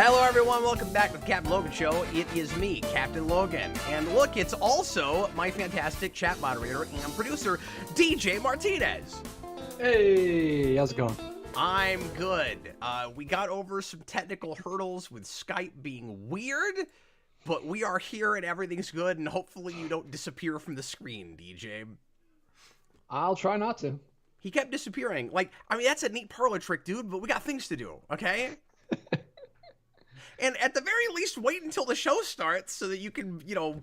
Hello everyone, welcome back to the Captain Logan Show. It is me, Captain Logan. And look, it's also my fantastic chat moderator and producer, DJ Martinez. Hey, how's it going? I'm good. We got over some technical hurdles with Skype being weird, but we are here and everything's good, and hopefully you don't disappear from the screen, DJ. I'll try not to. He kept disappearing. Like, I mean, that's a neat parlor trick, dude, but we got things to do, okay? And at the very least, wait until the show starts so that you can, you know,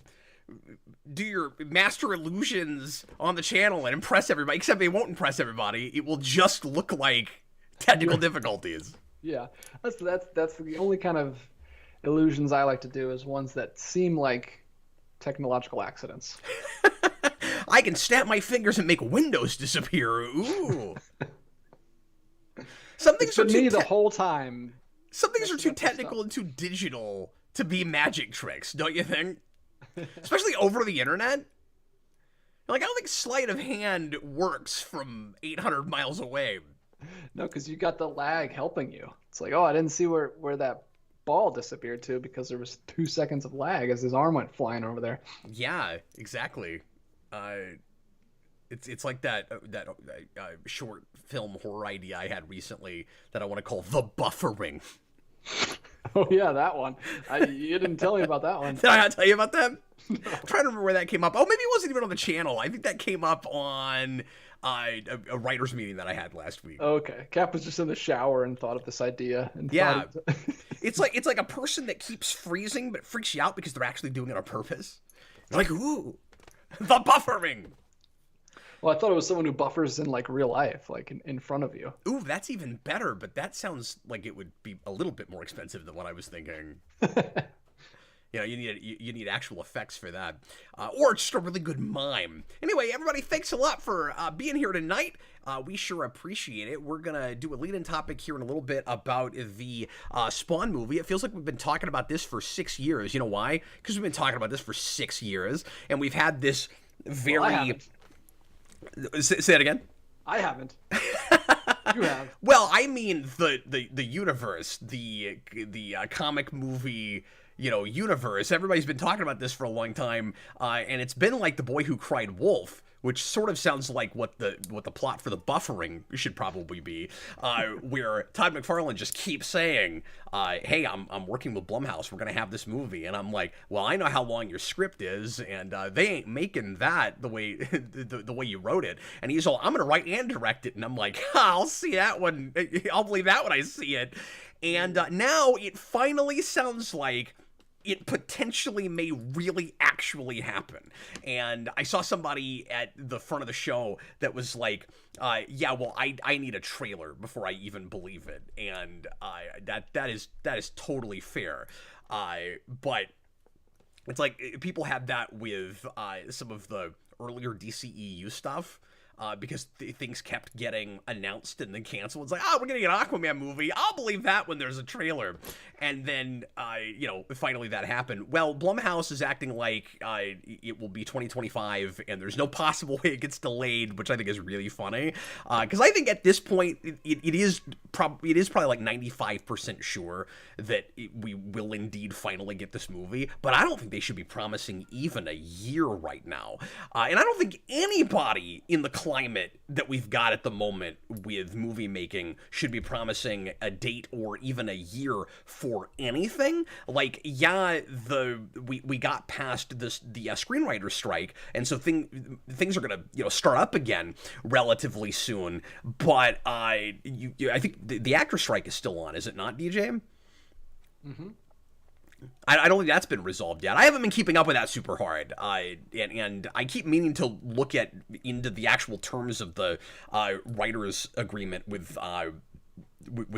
do your master illusions on the channel and impress everybody. Except they won't impress everybody. It will just look like technical difficulties. Yeah, that's the only kind of illusions I like to do is ones that seem like technological accidents. I can snap my fingers and make windows disappear. Ooh. Some things are me the whole time. Some things are too technical and too digital to be magic tricks, don't you think? Especially over the internet. Like, I don't think sleight of hand works from 800 miles away. No, because you got the lag helping you. It's like, oh, I didn't see where that ball disappeared to because there was 2 seconds of lag as his arm went flying over there. Yeah, exactly. It's like that short film horror idea I had recently that I want to call The Buffering. Oh yeah, that one. You didn't tell me about that one. Did I not tell you about that? No. I'm trying to remember where that came up. Oh, maybe it wasn't even on the channel. I think that came up on a writer's meeting that I had last week. Okay, Cap was just in the shower and thought of this idea. And yeah, it's like a person that keeps freezing but freaks you out because they're actually doing it on purpose. You're like, ooh, the buffering. Well, I thought it was someone who buffers in like real life, like in front of you. Ooh, that's even better, but that sounds like it would be a little bit more expensive than what I was thinking. You know, you need actual effects for that, or just a really good mime. Anyway, everybody, thanks a lot for being here tonight. We sure appreciate it. We're gonna do a lead-in topic here in a little bit about the Spawn movie. It feels like we've been talking about this for 6 years. You know why? Because we've been talking about this for 6 years, and we've had this very. Well, I haven't. Say that again. I haven't. You have. Well, I mean the universe, the comic movie, you know, universe. Everybody's been talking about this for a long time, and it's been like The Boy Who Cried Wolf, which sort of sounds like what the plot for The Buffering should probably be, where Todd McFarlane just keeps saying, hey, I'm working with Blumhouse, we're gonna have this movie, and I'm like, well, I know how long your script is, and they ain't making that the way the way you wrote it. And he's all, I'm gonna write and direct it, and I'm like, I'll see that one, I'll believe that when I see it. And now it finally sounds like it potentially may really actually happen. And I saw somebody at the front of the show that was like, yeah, well, I need a trailer before I even believe it. And that is totally fair. But it's like people had that with some of the earlier DCEU stuff. Because things kept getting announced and then canceled. It's like, oh, we're getting an Aquaman movie. I'll believe that when there's a trailer. And then, you know, finally that happened. Well, Blumhouse is acting like it will be 2025, and there's no possible way it gets delayed, which I think is really funny. Because I think at this point, it is probably like 95% sure that we will indeed finally get this movie. But I don't think they should be promising even a year right now. And I don't think anybody in the climate that we've got at the moment with movie making should be promising a date or even a year for anything. Like, yeah, we got past the screenwriter strike, and so things are gonna, you know, start up again relatively soon. But I think the actor strike is still on, is it not, DJ? Mm-hmm. I don't think that's been resolved yet. I haven't been keeping up with that super hard, and I keep meaning to look into the actual terms of the writers' agreement with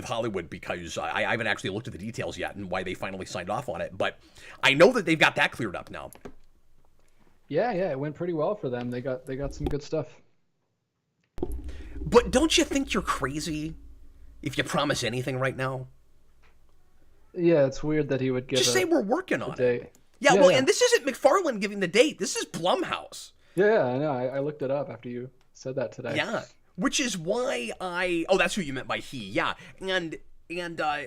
Hollywood, because I haven't actually looked at the details yet and why they finally signed off on it. But I know that they've got that cleared up now. Yeah, it went pretty well for them. They got some good stuff. But don't you think you're crazy if you promise anything right now? Yeah, it's weird that he would give just say we're working on it. Yeah, well, and this isn't McFarlane giving the date. This is Blumhouse. Yeah, I know. I looked it up after you said that today. Yeah, which is why oh, that's who you meant by he. Yeah, and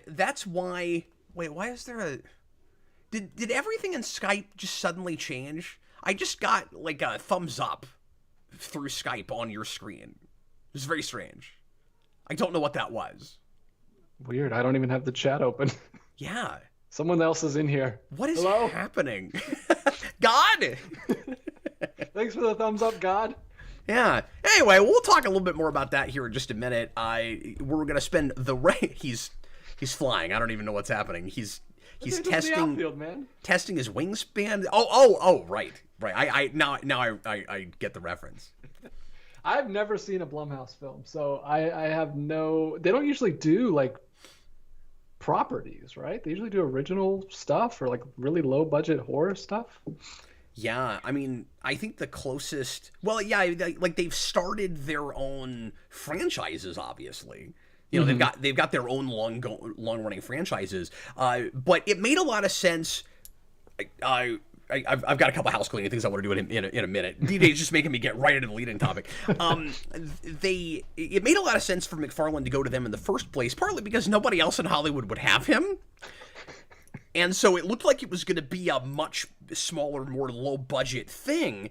that's why Wait, why is there a... Did everything in Skype just suddenly change? I just got, like, a thumbs up through Skype on your screen. It was very strange. I don't know what that was. Weird. I don't even have the chat open. Yeah. Someone else is in here. What is Hello? happening? God! Thanks for the thumbs up, God. Yeah. Anyway, we'll talk a little bit more about that here in just a minute. We're gonna spend the he's flying. I don't even know what's happening. He's testing outfield, man. Testing his wingspan. Oh, right. I get the reference. I've never seen a Blumhouse film, so I have no. They don't usually do like properties, right? They usually do original stuff or like really low budget horror stuff. Yeah, I mean, I think the closest... Well, yeah, like, they've started their own franchises, obviously. You know, they've got their own long-running franchises. But it made a lot of sense... I've got a couple house cleaning things I want to do in a minute. DJ's just making me get right into the leading topic. It made a lot of sense for McFarlane to go to them in the first place, partly because nobody else in Hollywood would have him. And so it looked like it was going to be a much smaller, more low-budget thing.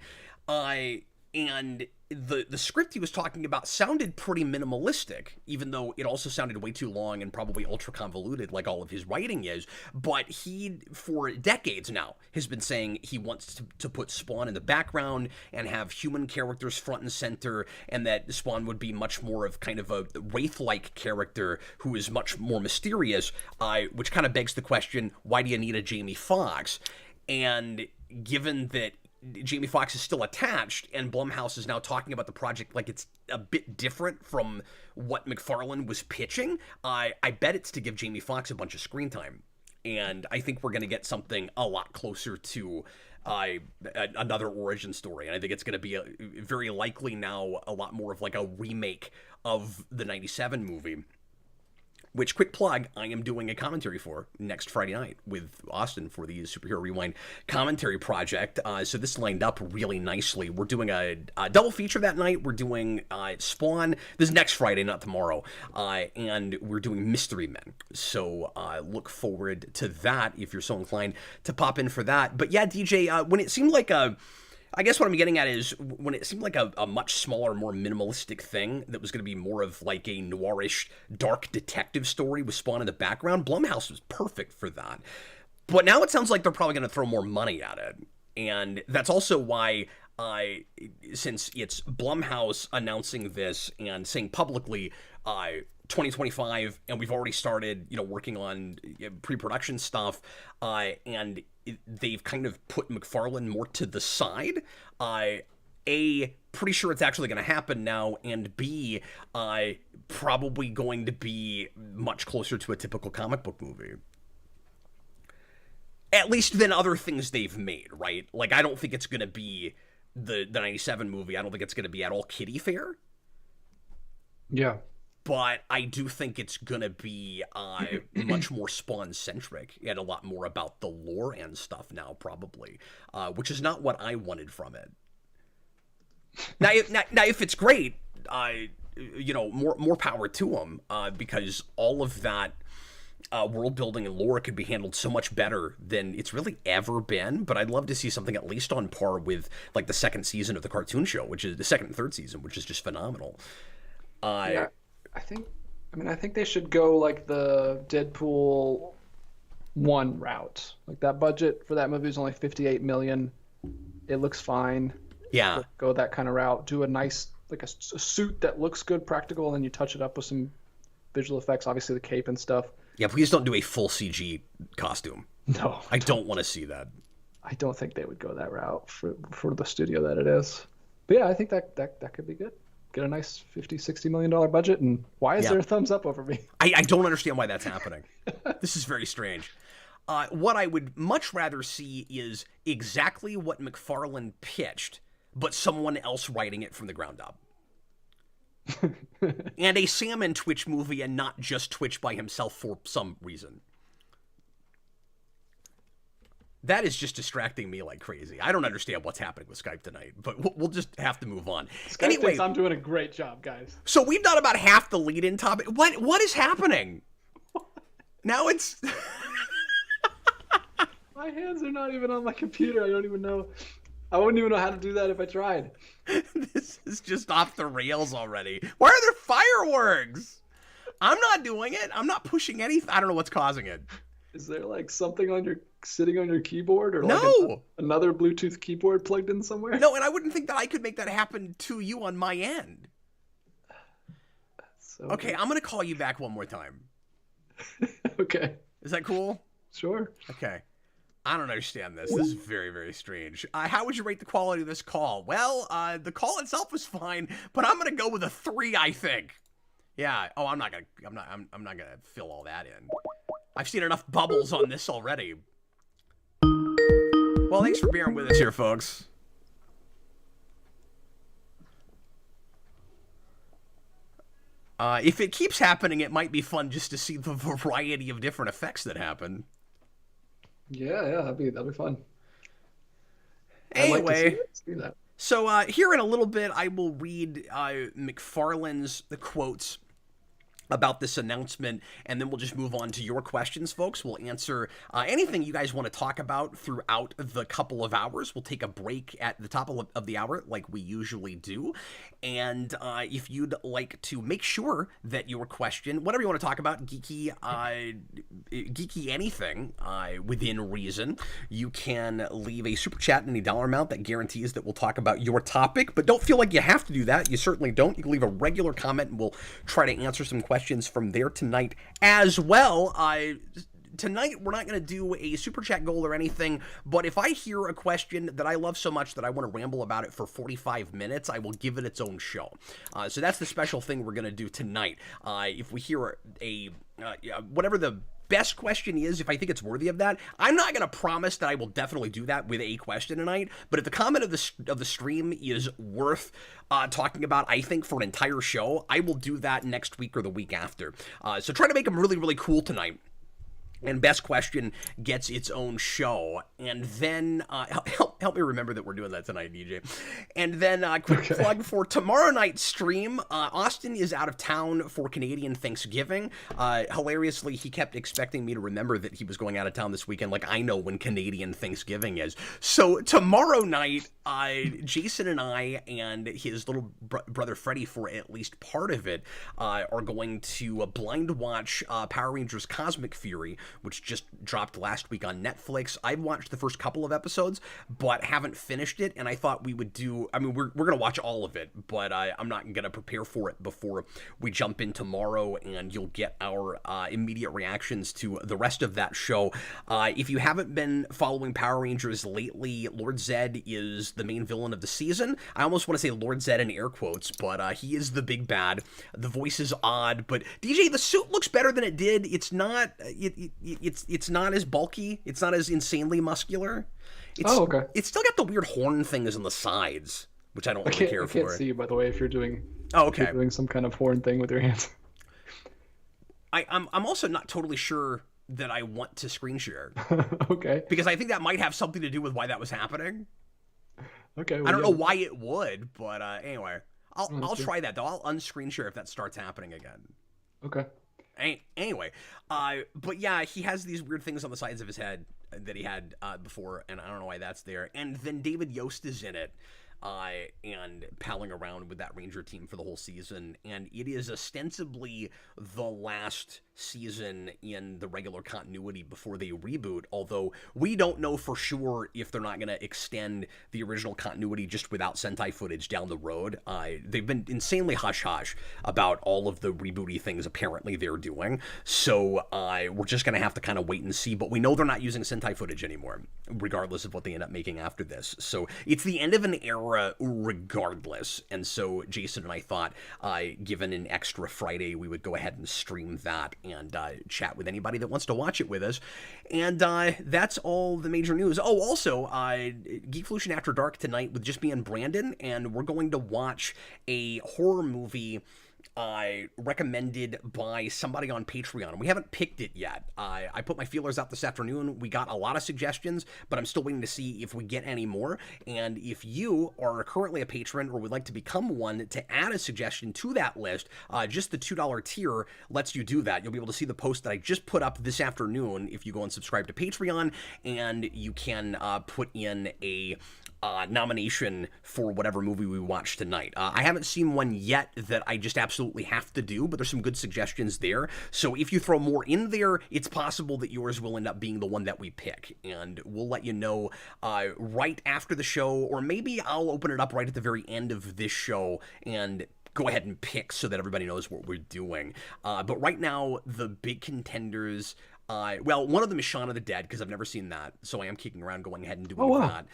And the script he was talking about sounded pretty minimalistic, even though it also sounded way too long and probably ultra-convoluted like all of his writing is. But he, for decades now, has been saying he wants to put Spawn in the background and have human characters front and center, and that Spawn would be much more of kind of a Wraith-like character who is much more mysterious, which kind of begs the question, why do you need a Jamie Foxx? And given that Jamie Foxx is still attached, and Blumhouse is now talking about the project like it's a bit different from what McFarlane was pitching, I bet it's to give Jamie Foxx a bunch of screen time. And I think we're going to get something a lot closer to another origin story. And I think it's going to be very likely now a lot more of like a remake of the 97 movie. Which, quick plug, I am doing a commentary for next Friday night with Austin for the Superhero Rewind commentary project. So this lined up really nicely. We're doing a double feature that night. We're doing Spawn. This is next Friday, not tomorrow. And we're doing Mystery Men. So look forward to that if you're so inclined to pop in for that. But yeah, DJ, when it seemed like I guess what I'm getting at is when it seemed like a much smaller, more minimalistic thing that was going to be more of like a noirish, dark detective story with Spawn in the background, Blumhouse was perfect for that. But now it sounds like they're probably going to throw more money at it. And that's also why, since it's Blumhouse announcing this and saying publicly, 2025, and we've already started, working on pre-production stuff, and they've kind of put McFarlane more to the side. A, pretty sure it's actually going to happen now, and B, probably going to be much closer to a typical comic book movie. At least than other things they've made, right? Like, I don't think it's going to be the 97 movie. I don't think it's going to be at all kiddie fair. Yeah. But I do think it's going to be much more Spawn-centric and a lot more about the lore and stuff now, probably, which is not what I wanted from it. Now, if it's great, more power to them, because all of that world building and lore could be handled so much better than it's really ever been. But I'd love to see something at least on par with like the second season of the cartoon show, which is the second and third season, which is just phenomenal. Yeah. I think they should go like the Deadpool 1 route. Like that budget for that movie is only $58 million. It looks fine. Yeah. Go that kind of route. Do a nice, like a suit that looks good, practical, and then you touch it up with some visual effects, obviously the cape and stuff. Yeah, please don't do a full CG costume. No. I don't want to see that. I don't think they would go that route for the studio that it is. But yeah, I think that could be good. Get a nice $50-60 million budget, and why is there a thumbs up over me? I don't understand why that's happening. This is very strange. What I would much rather see is exactly what McFarlane pitched, but someone else writing it from the ground up. And a Sam and Twitch movie, and not just Twitch by himself for some reason. That is just distracting me like crazy. I don't understand what's happening with Skype tonight, but we'll just have to move on. Skype anyway, thinks I'm doing a great job, guys. So we've done about half the lead-in topic. What is happening? Now it's... My hands are not even on my computer. I don't even know. I wouldn't even know how to do that if I tried. This is just off the rails already. Why are there fireworks? I'm not doing it. I'm not pushing anything. I don't know what's causing it. Is there like something sitting on your keyboard, or no. like another Bluetooth keyboard plugged in somewhere? No, and I wouldn't think that I could make that happen to you on my end. So... Okay, I'm gonna call you back one more time. Okay. Is that cool? Sure. Okay. I don't understand this. This is very, very strange. How would you rate the quality of this call? Well, the call itself was fine, but I'm gonna go with a 3, I think. Yeah. Oh, I'm not gonna fill all that in. I've seen enough bubbles on this already. Well, thanks for bearing with us here, folks. If it keeps happening, it might be fun just to see the variety of different effects that happen. Yeah, that'd be fun. Anyway, I'd like to see that. So here in a little bit, I will read McFarlane's the quotes about this announcement, and then we'll just move on to your questions, folks. We'll answer anything you guys want to talk about throughout the couple of hours. We'll take a break at the top of the hour like we usually do, and if you'd like to make sure that your question, whatever you want to talk about, geeky anything within reason, you can leave a super chat in any dollar amount that guarantees that we'll talk about your topic, but don't feel like you have to do that. You certainly don't. You can leave a regular comment, and we'll try to answer some questions from there tonight as well. Tonight, we're not going to do a super chat goal or anything, but if I hear a question that I love so much that I want to ramble about it for 45 minutes, I will give it its own show. So that's the special thing we're going to do tonight. If we hear whatever the best question is, if I think it's worthy of that, I'm not going to promise that I will definitely do that with a question tonight, but if the comment of the stream is worth talking about, I think, for an entire show, I will do that next week or the week after. So try to make them really, really cool tonight. And best question gets its own show. And then, help me remember that we're doing that tonight, DJ. And then, quick plug for tomorrow night's stream. Austin is out of town for Canadian Thanksgiving. Hilariously, he kept expecting me to remember that he was going out of town this weekend. Like, I know when Canadian Thanksgiving is. So tomorrow night, Jason and I and his little brother Freddie, for at least part of it, are going to blind watch Power Rangers Cosmic Fury, which just dropped last week on Netflix. I've watched the first couple of episodes, but haven't finished it, and I thought we would do... I mean, we're going to watch all of it, but I'm not going to prepare for it before we jump in tomorrow, and you'll get our immediate reactions to the rest of that show. If you haven't been following Power Rangers lately, Lord Zedd is the main villain of the season. I almost want to say Lord Zedd in air quotes, but he is the big bad. The voice is odd, but DJ, the suit looks better than it did. It's not... It's not as bulky. It's not as insanely muscular. Okay. It's still got the weird horn things on the sides, which I don't really care for. I can't see you, by the way, if you're doing. Oh, okay. If you're doing some kind of horn thing with your hands. I'm also not totally sure that I want to screen share. Okay. Because I think that might have something to do with why that was happening. Okay. Well, I don't know why it would, but anyway, I'll try that though. I'll unscreen share if that starts happening again. Okay. Anyway, but yeah, he has these weird things on the sides of his head that he had before, and I don't know why that's there. And then David Yost is in it, and palling around with that Ranger team for the whole season, and it is ostensibly the last season in the regular continuity before they reboot, although we don't know for sure if they're not going to extend the original continuity just without Sentai footage down the road. They've been insanely hush-hush about all of the rebooty things apparently they're doing, so we're just going to have to kind of wait and see, but we know they're not using Sentai footage anymore, regardless of what they end up making after this. So it's the end of an era regardless, and so Jason and I thought, given an extra Friday, we would go ahead and stream that and chat with anybody that wants to watch it with us. And that's all the major news. Oh, also, Geekvolution After Dark tonight with just me and Brandon, and we're going to watch a horror movie recommended by somebody on Patreon. We haven't picked it yet. I put my feelers out this afternoon. We got a lot of suggestions, but I'm still waiting to see if we get any more. And if you are currently a patron or would like to become one to add a suggestion to that list, just the $2 tier lets you do that. You'll be able to see the post that I just put up this afternoon if you go and subscribe to Patreon, and you can put in a nomination for whatever movie we watch tonight. I haven't seen one yet that I just absolutely have to do, but there's some good suggestions there. So if you throw more in there, it's possible that yours will end up being the one that we pick. And we'll let you know right after the show, or maybe I'll open it up right at the very end of this show and go ahead and pick so that everybody knows what we're doing. But right now, the big contenders... well, one of them is Shaun of the Dead, because I've never seen that, so I am kicking around going ahead and doing that.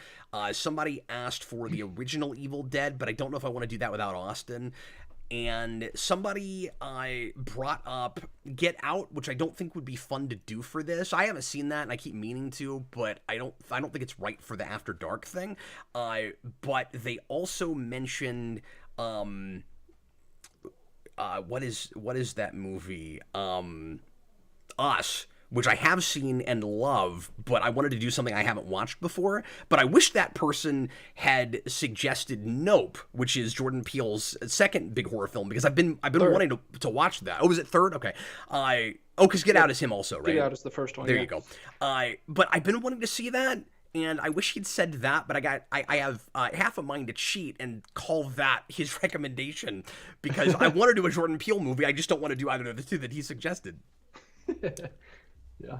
Somebody asked for the original Evil Dead, but I don't know if I want to do that without Austin. And somebody brought up Get Out, which I don't think would be fun to do for this. I haven't seen that, and I keep meaning to, but I don't think it's right for the After Dark thing. But they also mentioned what is that movie? Us, which I have seen and love, but I wanted to do something I haven't watched before. But I wish that person had suggested Nope, which is Jordan Peele's second big horror film, because I've been wanting to watch that. Oh, was it third? Okay. Because Get Out is him also, right? Get Out is the first one. There you go. But I've been wanting to see that, and I wish he'd said that, but I have half a mind to cheat and call that his recommendation, because I want to do a Jordan Peele movie. I just don't want to do either of the two that he suggested. Yeah.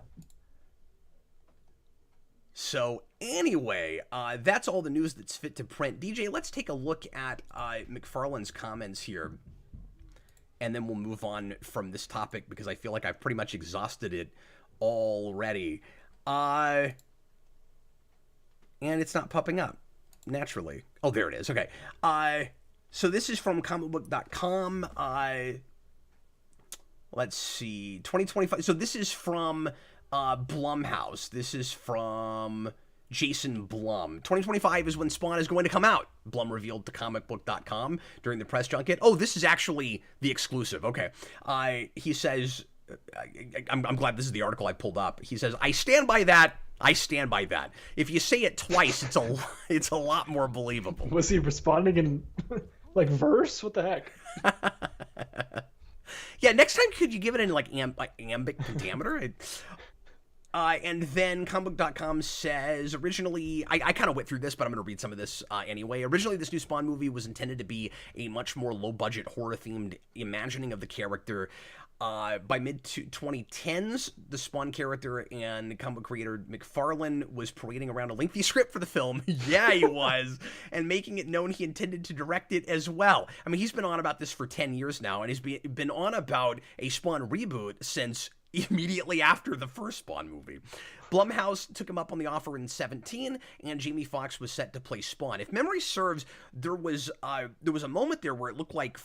So anyway, that's all the news that's fit to print. DJ, let's take a look at McFarlane's comments here, and then we'll move on from this topic, because I feel like I've pretty much exhausted it already. And it's not popping up naturally. Oh, there it is. Okay. So this is from comicbook.com. Let's see, 2025. So this is from Blumhouse. This is from Jason Blum. 2025 is when Spawn is going to come out, Blum revealed to comicbook.com during the press junket. Oh, this is actually the exclusive. Okay. He says, I'm glad this is the article I pulled up. He says, I stand by that. I stand by that. If you say it twice, it's a lot more believable. Was he responding in like verse? What the heck? Yeah, next time could you give it in like iambic pentameter? And then comicbook.com says, originally, I kind of went through this, but I'm going to read some of this anyway. Originally, this new Spawn movie was intended to be a much more low-budget, horror-themed imagining of the character. By mid-2010s, the Spawn character and comic book creator McFarlane was parading around a lengthy script for the film. Yeah, he was. And making it known he intended to direct it as well. I mean, he's been on about this for 10 years now, and he's been on about a Spawn reboot since immediately after the first Spawn movie. Blumhouse took him up on the offer in 2017, and Jamie Foxx was set to play Spawn. If memory serves, there was a moment there where it looked like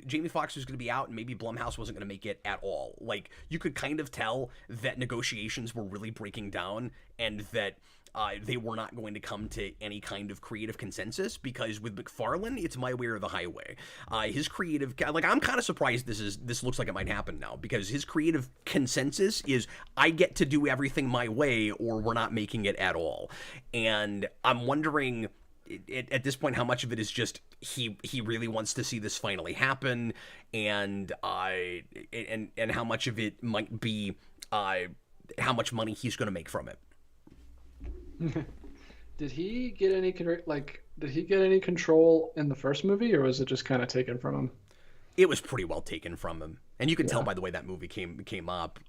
Jamie Foxx was going to be out, and maybe Blumhouse wasn't going to make it at all. Like, you could kind of tell that negotiations were really breaking down, and that they were not going to come to any kind of creative consensus, because with McFarlane, it's my way or the highway. His creative, like, I'm kind of surprised this looks like it might happen now, because his creative consensus is, I get to do everything my way, or we're not making it at all. And I'm wondering at this point how much of it is just he really wants to see this finally happen, and how much of it might be how much money he's going to make from it. Did he get any control in the first movie, or was it just kind of taken from him? It was pretty well taken from him, and you can tell by the way that movie came up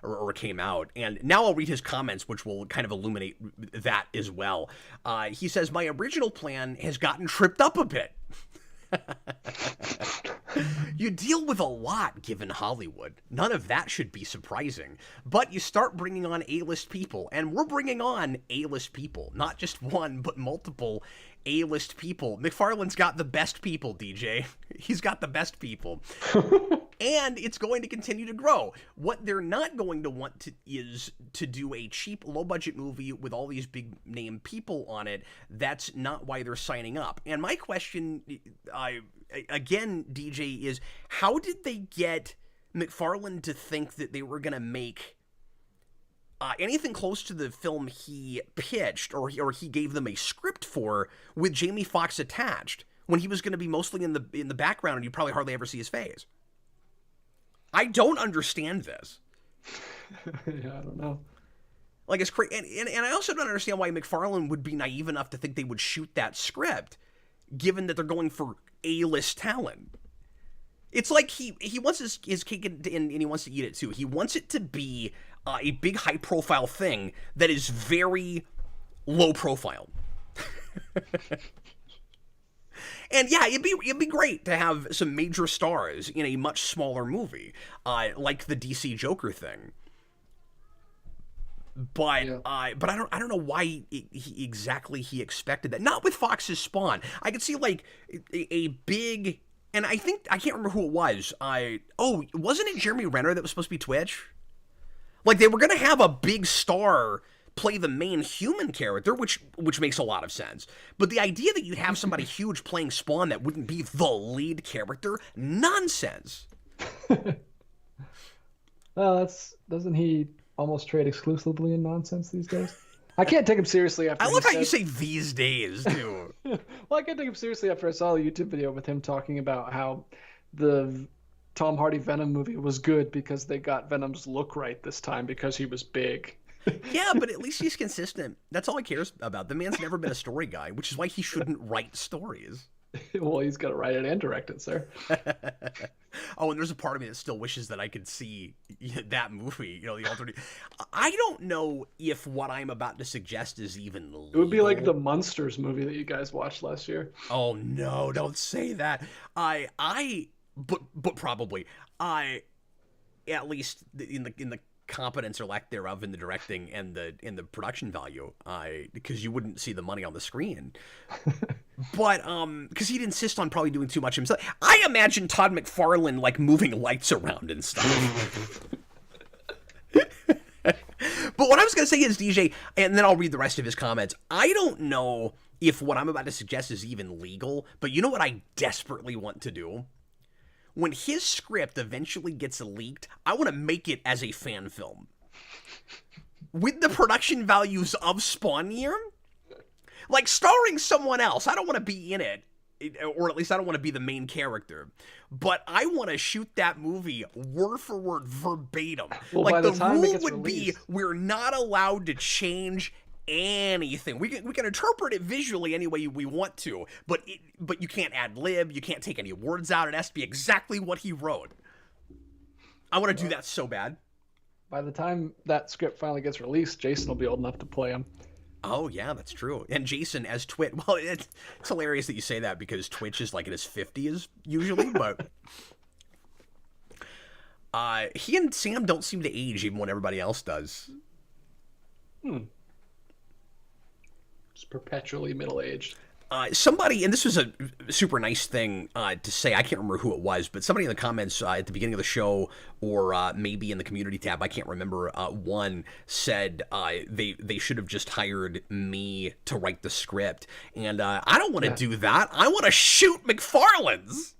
or came out. And now I'll read his comments, which will kind of illuminate that as well. He says, my original plan has gotten tripped up a bit. You deal with a lot given Hollywood. None of that should be surprising. But you start bringing on A-list people, and we're bringing on A-list people. Not just one, but multiple A-list people. McFarlane's got the best people, DJ. He's got the best people. and it's going to continue to grow. What they're not going to want to is to do a cheap, low-budget movie with all these big-name people on it. That's not why they're signing up. And my question, again, DJ, is how did they get McFarlane to think that they were going to make anything close to the film he pitched or he gave them a script for with Jamie Foxx attached when he was going to be mostly in the background and you probably hardly ever see his face? I don't understand this. Yeah, I don't know. Like, it's crazy. And I also don't understand why McFarlane would be naive enough to think they would shoot that script, given that they're going for A-list talent. It's like he wants his cake and he wants to eat it too. He wants it to be a big high-profile thing that is very low-profile. And yeah, it'd be great to have some major stars in a much smaller movie, like the DC Joker thing. But Yeah. but I don't know why he exactly expected that. Not with Fox's Spawn. I could see like a big, and I can't remember who it was. Wasn't it Jeremy Renner that was supposed to be Twitch? Like they were gonna have a big star play the main human character, which makes a lot of sense. But the idea that you'd have somebody huge playing Spawn that wouldn't be the lead character, nonsense. Well, doesn't he almost trade exclusively in nonsense these days? I can't take him seriously after. I love how you say these days too. Well, I can't take him seriously after I saw the YouTube video with him talking about how the Tom Hardy Venom movie was good because they got Venom's look right this time because he was big. Yeah, but at least he's consistent. That's all he cares about. The man's never been a story guy, which is why he shouldn't write stories. Well, he's got to write it and direct it, sir. Oh, and there's a part of me that still wishes that I could see that movie, the alternate. I don't know if what I'm about to suggest is even legal. It would be like the Munsters movie that you guys watched last year. Oh no, don't say that. But probably. At least in the competence or lack thereof in the directing and the production value, because you wouldn't see the money on the screen. But because he'd insist on probably doing too much himself. I imagine Todd McFarlane like moving lights around and stuff. But what I was gonna say is, DJ, and then I'll read the rest of his comments. I don't know if what I'm about to suggest is even legal, but you know what I desperately want to do? When his script eventually gets leaked, I want to make it as a fan film. With the production values of Spawn Year, like starring someone else. I don't want to be in it, or at least I don't want to be the main character. But I want to shoot that movie word for word, verbatim. Well, like by the time it rule gets would released, be we're not allowed to change anything. We can interpret it visually any way we want to, but you can't ad lib, you can't take any words out. It has to be exactly what he wrote. I want to do that so bad. By the time that script finally gets released, Jason will be old enough to play him. Oh yeah, that's true. And Jason as Twitch. Well, it's hilarious that you say that because Twitch is like in his 50s usually, but he and Sam don't seem to age even when everybody else does. Just perpetually middle-aged. Somebody, and this was a super nice thing to say, I can't remember who it was, but somebody in the comments at the beginning of the show, or maybe in the community tab, I can't remember, one said they should have just hired me to write the script. And I don't want to do that. I want to shoot McFarlane's.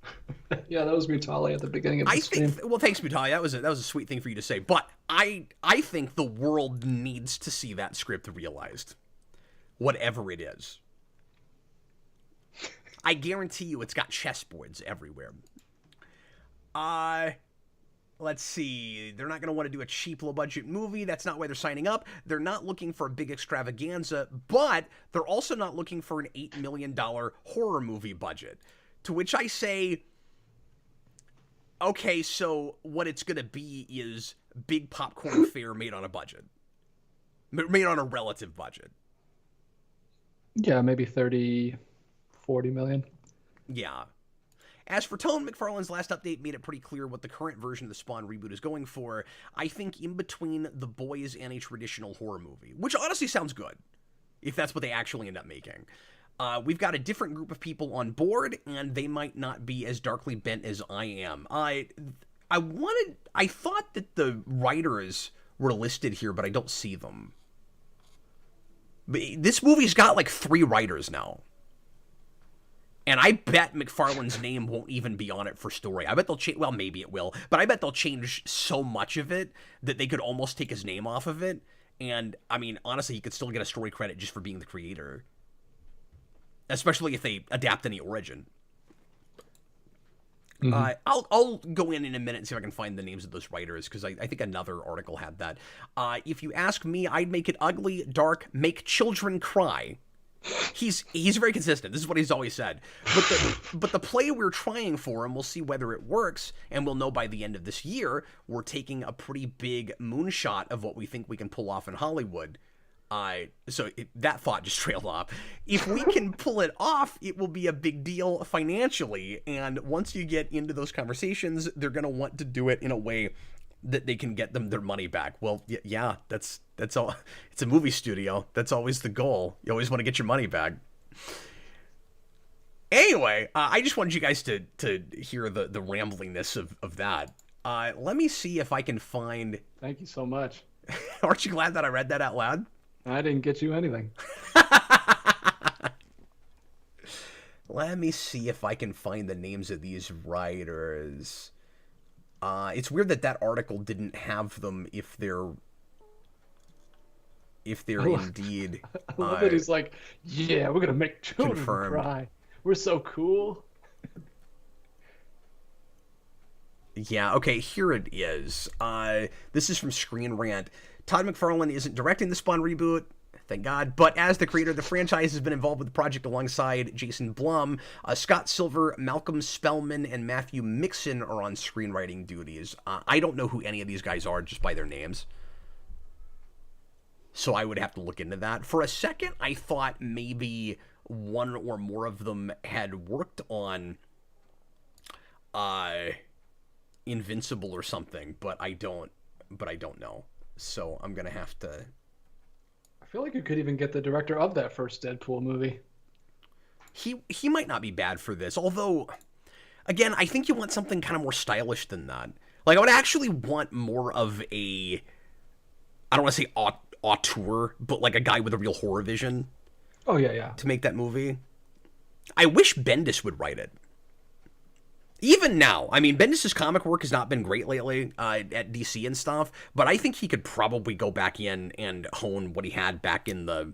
Yeah, that was Mutali at the beginning of the stream. Well, thanks, Mutali. That was a sweet thing for you to say. But I think the world needs to see that script realized. Whatever it is. I guarantee you it's got chessboards everywhere. Let's see. They're not going to want to do a cheap, low-budget movie. That's not why they're signing up. They're not looking for a big extravaganza, but they're also not looking for an $8 million horror movie budget. To which I say, okay, so what it's going to be is big popcorn fare made on a budget. Made on a relative budget. Yeah, maybe 30, 40 million. Yeah. As for tone, McFarlane's last update made it pretty clear what the current version of the Spawn reboot is going for. I think in between The Boys and a traditional horror movie, which honestly sounds good, if that's what they actually end up making. We've got a different group of people on board, and they might not be as darkly bent as I am. I thought that the writers were listed here, but I don't see them. But this movie's got like 3 writers now. And I bet McFarlane's name won't even be on it for story. I bet they'll change, well, maybe it will, but I bet they'll change so much of it that they could almost take his name off of it. And, I mean, honestly, he could still get a story credit just for being the creator. Especially if they adapt any origin. Mm-hmm. I'll go in a minute and see if I can find the names of those writers, because I think another article had that. If you ask me, I'd make it ugly, dark, make children cry. He's very consistent. This is what he's always said. But the play we're trying for, and we'll see whether it works, and we'll know by the end of this year, we're taking a pretty big moonshot of what we think we can pull off in Hollywood. That thought just trailed off. If we can pull it off, it will be a big deal financially. And once you get into those conversations, they're going to want to do it in a way that they can get them their money back. Well, yeah, that's all. It's a movie studio. That's always the goal. You always want to get your money back. Anyway, I just wanted you guys to hear the ramblingness of that. Let me see if I can find... Thank you so much. Aren't you glad that I read that out loud? I didn't get you anything. Let me see if I can find the names of these writers. It's weird that article didn't have them if they're indeed. I love that he's like, yeah, we're gonna make children cry. We're so cool. Yeah, okay, here it is. This is from Screen Rant. Todd McFarlane isn't directing the Spawn reboot, thank God, but as the creator, the franchise has been involved with the project alongside Jason Blum. Scott Silver, Malcolm Spellman, and Matthew Mixon are on screenwriting duties. I don't know who any of these guys are just by their names, so I would have to look into that. For a second, I thought maybe one or more of them had worked on Invincible or something, but I don't know. So I'm gonna have to. I feel like you could even get the director of that first Deadpool movie. He might not be bad for this, although, again, I think you want something kind of more stylish than that. Like, I would actually want more of a, I don't want to say auteur, but like a guy with a real horror vision. Oh yeah. To make that movie. I wish Bendis would write it. Even now, I mean, Bendis' comic work has not been great lately at DC and stuff, but I think he could probably go back in and hone what he had back in the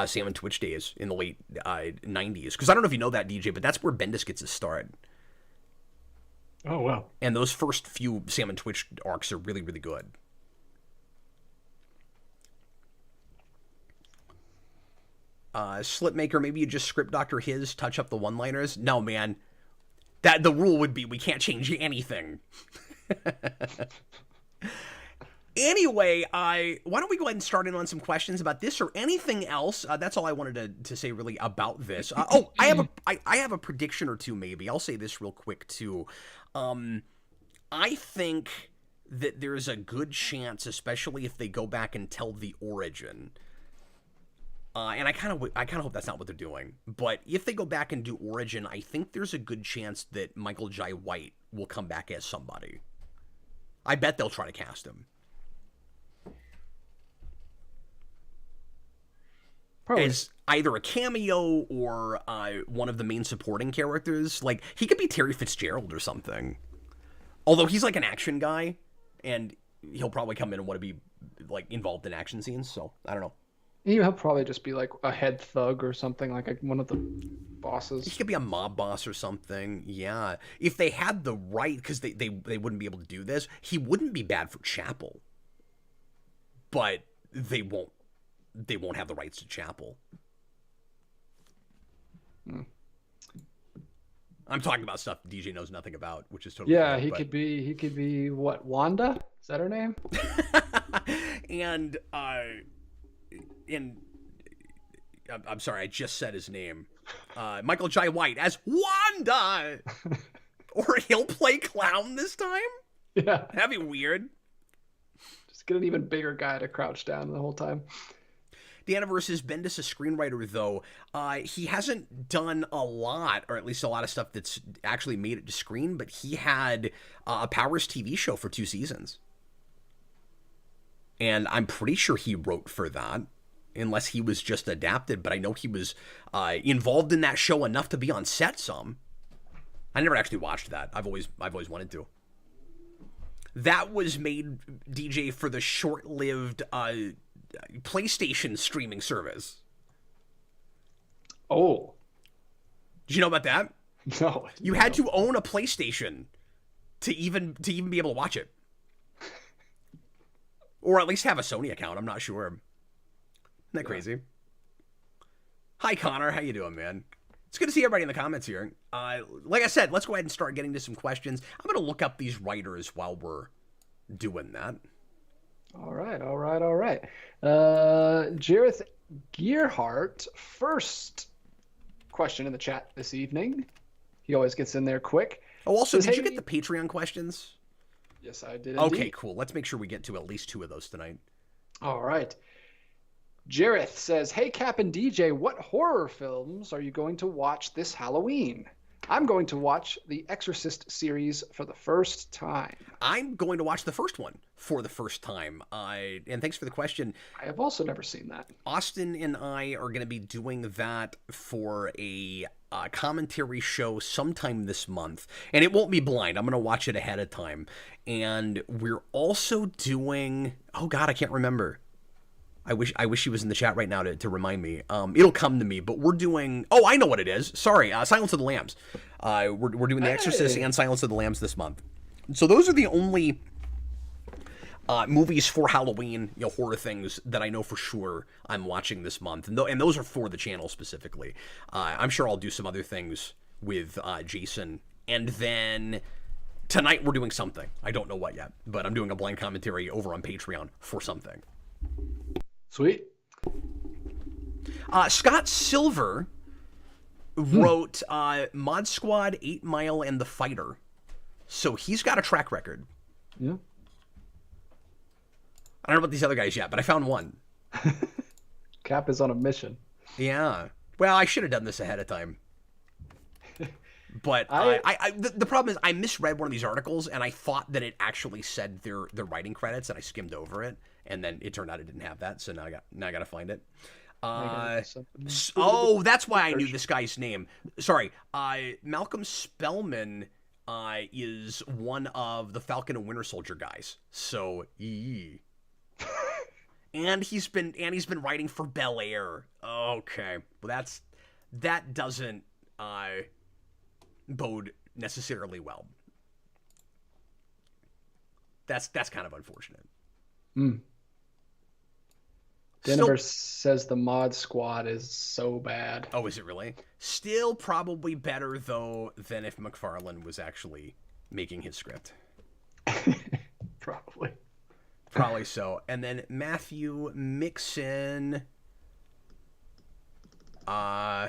Sam and Twitch days in the late 90s. Because I don't know if you know that, DJ, but that's where Bendis gets his start. Oh, wow. And those first few Sam and Twitch arcs are really, really good. Slipmaker, maybe you just script doctor his, touch up the one-liners. No, man. That the rule would be we can't change anything. Anyway, why don't we go ahead and start in on some questions about this or anything else? That's all I wanted to say really about this. I have a prediction or two maybe. I'll say this real quick too. I think that there's a good chance, especially if they go back and tell the origin. And I kind of hope that's not what they're doing. But if they go back and do origin, I think there's a good chance that Michael Jai White will come back as somebody. I bet they'll try to cast him. Probably. As either a cameo or one of the main supporting characters. Like, he could be Terry Fitzgerald or something. Although he's like an action guy, and he'll probably come in and want to be like involved in action scenes. So, I don't know. He'll probably just be like a head thug or something, like one of the bosses. He could be a mob boss or something. Yeah, if they had the right, because they wouldn't be able to do this. He wouldn't be bad for Chapel, but they won't have the rights to Chapel. I'm talking about stuff DJ knows nothing about, which is totally yeah. He could be what, Wanda? Is that her name? And I'm sorry, I just said his name. Michael Jai White as Wanda! Or he'll play clown this time? Yeah. That'd be weird. Just get an even bigger guy to crouch down the whole time. Daniverse has Bendis a screenwriter, though. He hasn't done a lot, or at least a lot of stuff that's actually made it to screen, but he had a Powers TV show for 2 seasons. And I'm pretty sure he wrote for that, unless he was just adapted, but I know he was involved in that show enough to be on set some. I never actually watched that. I've always wanted to. That was made, DJ, for the short-lived PlayStation streaming service. Oh. Did you know about that? No. You had to own a PlayStation to even be able to watch it. Or at least have a Sony account, I'm not sure. Isn't that crazy? Hi, Connor. How you doing, man? It's good to see everybody in the comments here. Like I said, let's go ahead and start getting to some questions. I'm going to look up these writers while we're doing that. All right. Jareth Gearhart, first question in the chat this evening. He always gets in there quick. Oh, also, did you get the Patreon questions? Yes, I did. Okay, indeed. cool. Let's make sure we get to at least 2 of those tonight. All right. Jareth says, "Hey, Cap and DJ, what horror films are you going to watch this Halloween? I'm going to watch the Exorcist series for the first time." I'm going to watch the first one for the first time. And thanks for the question. I have also never seen that. Austin and I are going to be doing that for a commentary show sometime this month. And it won't be blind. I'm going to watch it ahead of time. And we're also doing... Oh, God, I can't remember. I wish he was in the chat right now to remind me. It'll come to me, but we're doing... Oh, I know what it is. Sorry, Silence of the Lambs. We're doing The Exorcist and Silence of the Lambs this month. So those are the only movies for Halloween, horror things that I know for sure I'm watching this month. And those are for the channel specifically. I'm sure I'll do some other things with Jason. And then tonight we're doing something. I don't know what yet, but I'm doing a blind commentary over on Patreon for something. Sweet. Scott Silver wrote Mod Squad, 8 Mile, and The Fighter. So he's got a track record. Yeah. I don't know about these other guys yet, but I found one. Cap is on a mission. Yeah. Well, I should have done this ahead of time. But the problem is I misread one of these articles, and I thought that it actually said their writing credits, and I skimmed over it, and then it turned out it didn't have that, so now I got to find it. Oh, that's why I knew this guy's name. Sorry, Malcolm Spellman is one of the Falcon and Winter Soldier guys. So, and he's been writing for Bel Air. Okay, well that doesn't bode necessarily well. That's kind of unfortunate. Denver says the Mod Squad is so bad. Oh, is it really? Still probably better, though, than if McFarlane was actually making his script. Probably. Probably so. And then Matthew Mixon. I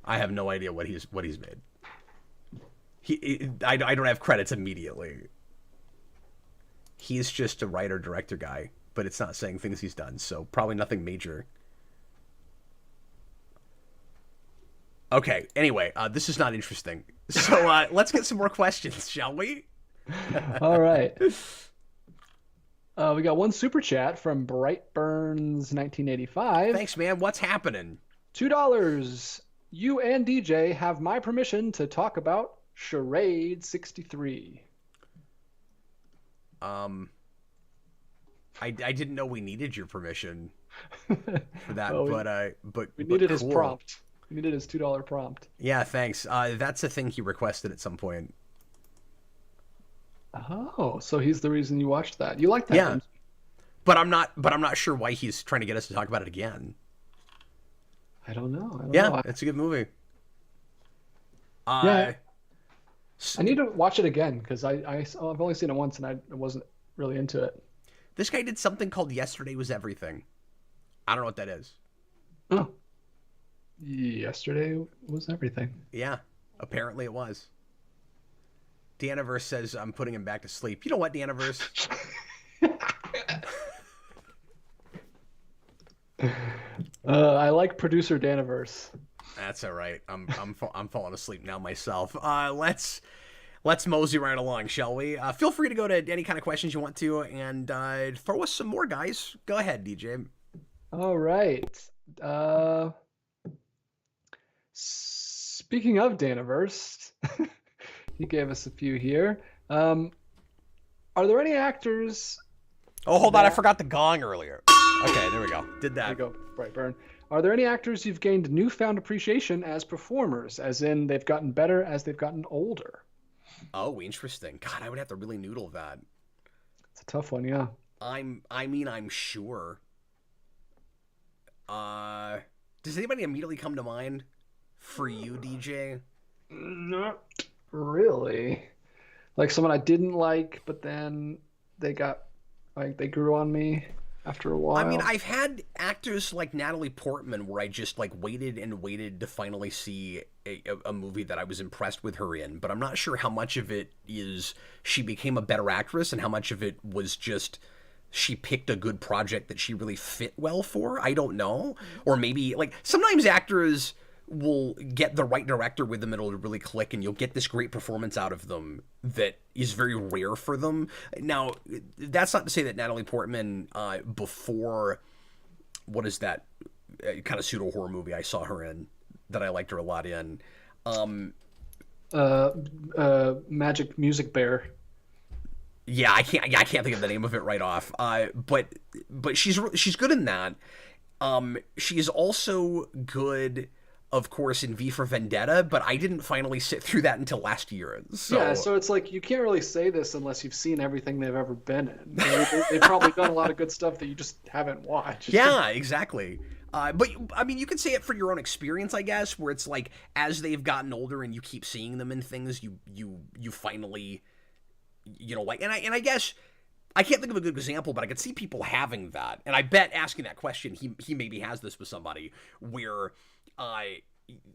have no idea what he's made. I don't have credits immediately. He's just a writer-director guy, but it's not saying things he's done, so probably nothing major. Okay, anyway, this is not interesting. So let's get some more questions, shall we? All right. We got one super chat from Brightburns1985. Thanks, man. What's happening? $2. You and DJ have my permission to talk about Charade 63. I didn't know we needed your permission for that, but we needed cool. his prompt. We needed his $2 prompt. Yeah, thanks. That's a thing he requested at some point. Oh, so he's the reason you watched that. You like that? Yeah, but I'm not sure why he's trying to get us to talk about it again. I don't know. It's a good movie. Yeah, I need to watch it again because I've only seen it once and I wasn't really into it. This guy did something called Yesterday Was Everything. I don't know what that is. Oh. Yesterday Was Everything. Yeah, apparently it was. Daniverse says I'm putting him back to sleep. You know what, Daniverse? I like producer Daniverse. That's all right. I'm falling asleep now myself. Let's mosey right along, shall we? Feel free to go to any kind of questions you want to, and throw us some more, guys. Go ahead, DJ. All right. Speaking of Daniverse, he gave us a few here. Are there any actors? Oh, hold on. I forgot the gong earlier. Okay, there we go. Did that. There you go. Brightburn. Are there any actors you've gained newfound appreciation as performers, as in they've gotten better as they've gotten older? Oh, interesting. God, I would have to really noodle that. It's a tough one, yeah. I'm sure. Does anybody immediately come to mind for you, DJ? Not really. Like someone I didn't like, but then they grew on me after a while. I mean, I've had actors like Natalie Portman where I just like waited and waited to finally see a movie that I was impressed with her in, but I'm not sure how much of it is she became a better actress and how much of it was just she picked a good project that she really fit well for. I don't know. Or maybe like sometimes actors will get the right director with them, it'll really click, and you'll get this great performance out of them that is very rare for them. Now, that's not to say that Natalie Portman, before, what is that kind of pseudo horror movie I saw her in that I liked her a lot in? Magic Music Bear. Yeah, I can't think of the name of it right off. But she's good in that. She's also good, of course, in V for Vendetta, but I didn't finally sit through that until last year. So. Yeah, so it's like you can't really say this unless you've seen everything they've ever been in. They've probably done a lot of good stuff that you just haven't watched. Yeah, exactly. But I mean, you could say it for your own experience, I guess, where it's like as they've gotten older and you keep seeing them in things, you finally, like, and I guess. I can't think of a good example, but I could see people having that. And I bet asking that question, he maybe has this with somebody where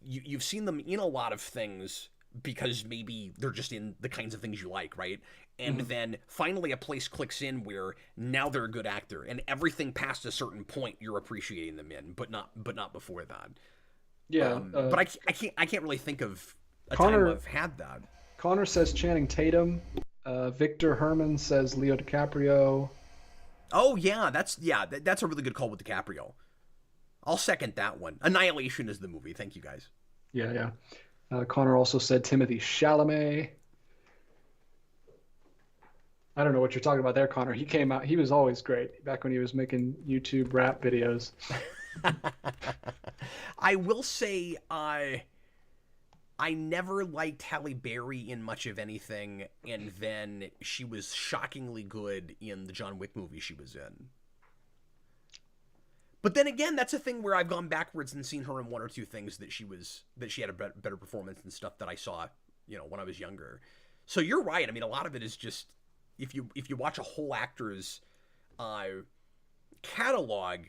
you've seen them in a lot of things because maybe they're just in the kinds of things you like, right? And then finally a place clicks in where now they're a good actor, and everything past a certain point you're appreciating them in, but not before that. Yeah. But I can't really think of a Connor, time I've had that. Connor says Channing Tatum. Victor Herman says Leo DiCaprio. Oh yeah, that's a really good call with DiCaprio. I'll second that one. Annihilation is the movie. Thank you guys. Yeah. Connor also said Timothy Chalamet. I don't know what you're talking about there, Connor. He came out. He was always great back when he was making YouTube rap videos. I will say I never liked Halle Berry in much of anything, and then she was shockingly good in the John Wick movie she was in. But then again, that's a thing where I've gone backwards and seen her in one or two things that she had a better performance than stuff that I saw, when I was younger. So you're right. I mean, a lot of it is just if you watch a whole actor's catalog,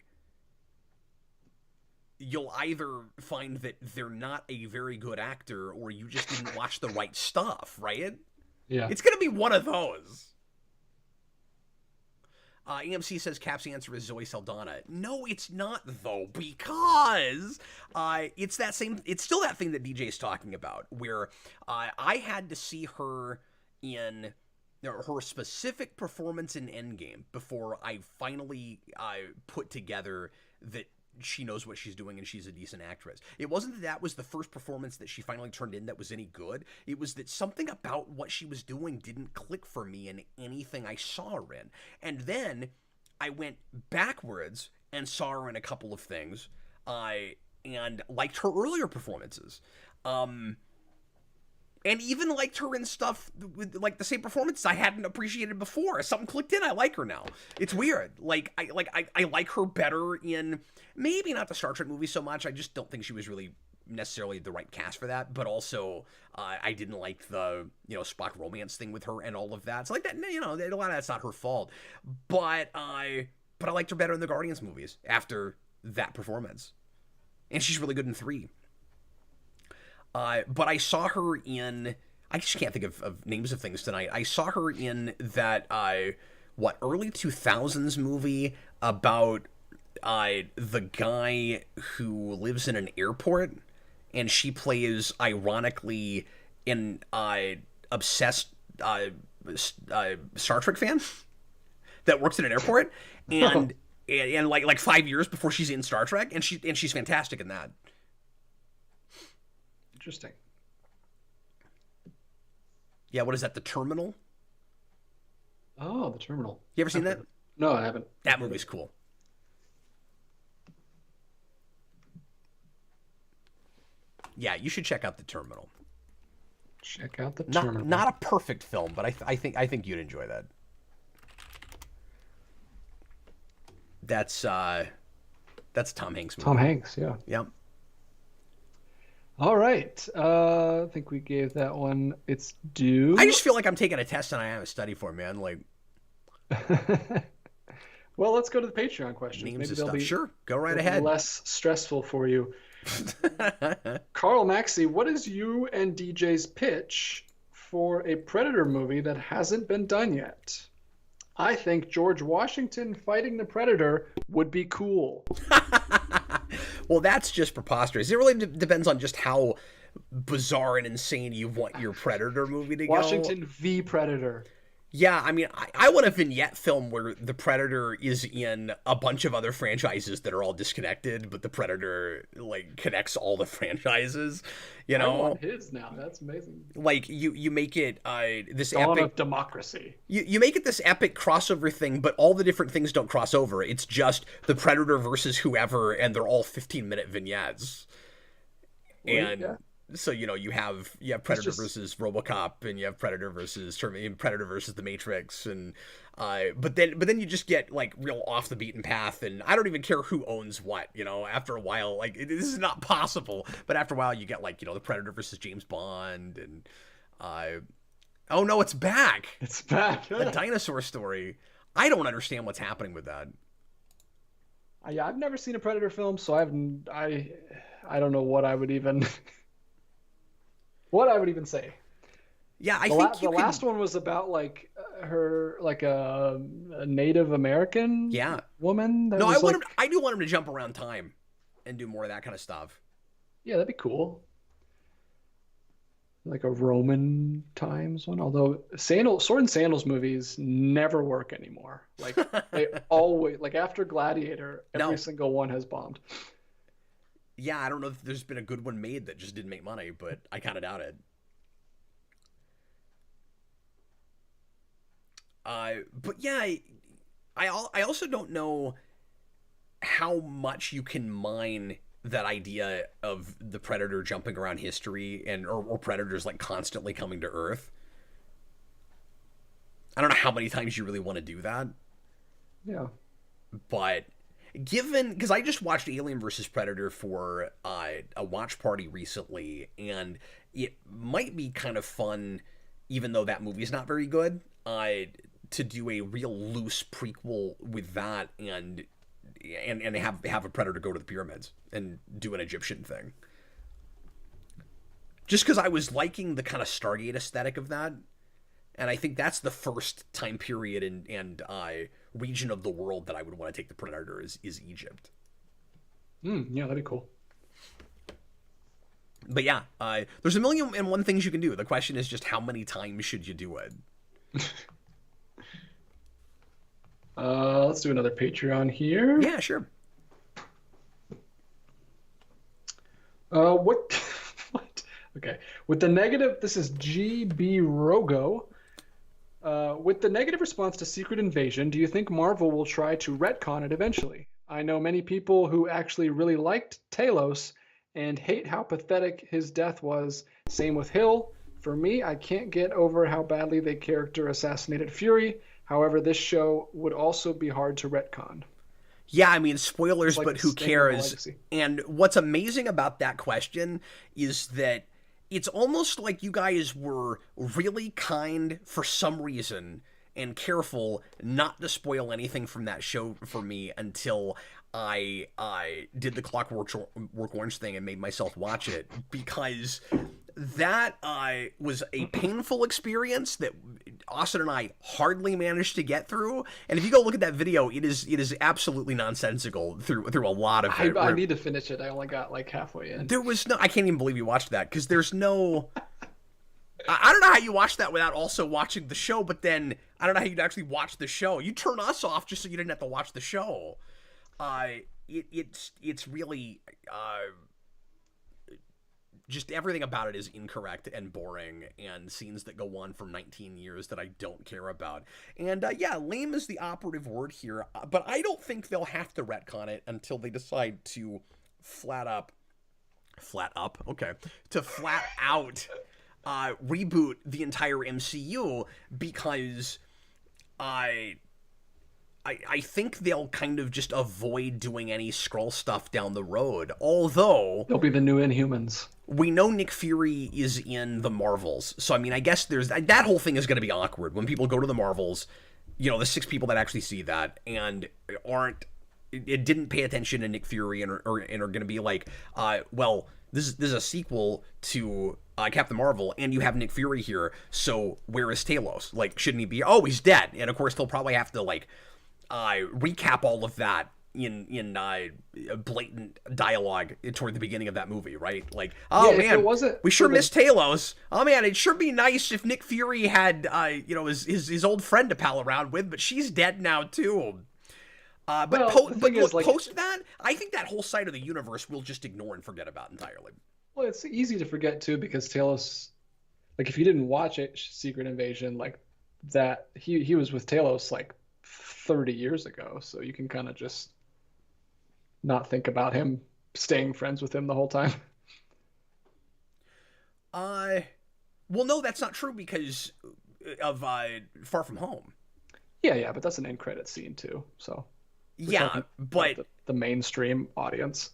you'll either find that they're not a very good actor or you just didn't watch the right stuff, right? Yeah. It's going to be one of those. EMC says Cap's answer is Zoe Saldana. No, it's not, though, because it's still that thing that DJ's talking about, where I had to see her in her specific performance in Endgame before I finally put together that she knows what she's doing and she's a decent actress. It wasn't that was the first performance that she finally turned in that was any good. It was that something about what she was doing didn't click for me in anything I saw her in. And then I went backwards and saw her in a couple of things and liked her earlier performances. And even liked her in stuff with like the same performances I hadn't appreciated before. Something clicked in. I like her now. It's weird. I like her better in maybe not the Star Trek movie so much. I just don't think she was really necessarily the right cast for that. But also, I didn't like the Spock romance thing with her and all of that. So like that, a lot of that's not her fault. But I liked her better in the Guardians movies after that performance, and she's really good in 3. But I saw her in, I just can't think of names of things tonight. I saw her in that, early 2000s movie about the guy who lives in an airport, and she plays, ironically, an obsessed Star Trek fan that works in an airport, and and like 5 years before she's in Star Trek, and she's fantastic in that. Interesting. Yeah, what is that? The Terminal? Oh, The Terminal. You ever seen that? No, I haven't. That movie's cool. Yeah, you should check out The Terminal. Check out The Terminal. Not a perfect film, but I think you'd enjoy that. That's Tom Hanks movie. Tom Hanks, yeah. Yep. All right. I think we gave that one its due. I just feel like I'm taking a test and I haven't studied for it, man. Like, well, let's go to the Patreon questions. names Maybe and they'll stuff. be Sure, go right ahead. less stressful for you. Carl Maxey, what is you and DJ's pitch for a Predator movie that hasn't been done yet? I think George Washington fighting the Predator would be cool. Well, that's just preposterous. It really depends on just how bizarre and insane you want your Predator movie to go. Washington v. Predator. Yeah, I mean, I want a vignette film where the Predator is in a bunch of other franchises that are all disconnected, but the Predator, like, connects all the franchises, you know? I want his now. That's amazing. Like, you make it this Dawn epic... of democracy. You make it this epic crossover thing, but all the different things don't cross over. It's just the Predator versus whoever, and they're all 15-minute vignettes. And... Yeah. So, you know, you have Predator versus RoboCop, and you have Predator versus the Matrix, and but then you just get like real off the beaten path, and I don't even care who owns what, you know. After a while, like, this is not possible. But after a while, you get, like, you know, the Predator versus James Bond, and oh no, it's back! It's back. A dinosaur story. I don't understand what's happening with that. Yeah, I've never seen a Predator film, so I don't know what I would even. What I would even say. Yeah, I think the last one was about like her, like a Native American woman. No, I do want him to jump around time and do more of that kind of stuff. Yeah, that'd be cool. Like a Roman times one. Although Sword and Sandals movies never work anymore. Like they always, like after Gladiator, every single one has bombed. Yeah, I don't know if there's been a good one made that just didn't make money, but I kind of doubt it. But yeah, I also don't know how much you can mine that idea of the Predator jumping around history or Predators like constantly coming to Earth. I don't know how many times you really want to do that. Yeah. But because I just watched Alien vs. Predator for a watch party recently, and it might be kind of fun, even though that movie is not very good, to do a real loose prequel with that and have a Predator go to the pyramids and do an Egyptian thing. Just because I was liking the kind of Stargate aesthetic of that, and I think that's the first time period and region of the world that I would want to take the Predator is Egypt. Yeah, that'd be cool. But yeah, there's a million and one things you can do. The question is just how many times should you do it? Let's do another Patreon here. Yeah, sure. What? Okay. With the negative, this is GB Rogo. With the negative response to Secret Invasion, do you think Marvel will try to retcon it eventually? I know many people who actually really liked Talos and hate how pathetic his death was. Same with Hill. For me, I can't get over how badly the character assassinated Fury. However, this show would also be hard to retcon. Yeah, I mean, spoilers, but who cares? And what's amazing about that question is that it's almost like you guys were really kind for some reason and careful not to spoil anything from that show for me until I did the Clockwork Orange thing and made myself watch it, because that was a painful experience that Austin and I hardly managed to get through. And if you go look at that video, it is absolutely nonsensical through a lot of it. I need to finish it. I only got like halfway in. There was no. I can't even believe you watched that, because there's no. I don't know how you watch that without also watching the show, but then I don't know how you'd actually watch the show. You turn us off just so you didn't have to watch the show. It's really just everything about it is incorrect and boring, and scenes that go on for 19 years that I don't care about. And yeah, lame is the operative word here, but I don't think they'll have to retcon it until they decide to flat out reboot the entire MCU, because I think they'll kind of just avoid doing any Skrull stuff down the road. Although they'll be the new Inhumans. We know Nick Fury is in the Marvels, so I mean, I guess there's that whole thing is going to be awkward when people go to the Marvels. You know, the 6 people that actually see that and didn't pay attention to Nick Fury and are going to be like, well, this is a sequel to Captain Marvel, and you have Nick Fury here, so where is Talos? Like, shouldn't he be? Oh, he's dead. And of course, they'll probably have to like recap all of that in blatant dialogue toward the beginning of that movie, right? Like, oh yeah, man, we sure missed Talos. Oh man, it'd sure be nice if Nick Fury had his old friend to pal around with, but she's dead now too. But post that, I think that whole side of the universe we'll just ignore and forget about entirely. Well, it's easy to forget too, because Talos, like, if you didn't watch it, Secret Invasion, like that, he was with Talos like 30 years ago, so you can kind of just not think about him staying friends with him the whole time. Well, no, that's not true because of Far From Home. Yeah, but that's an end credit scene too. So yeah, but the mainstream audience,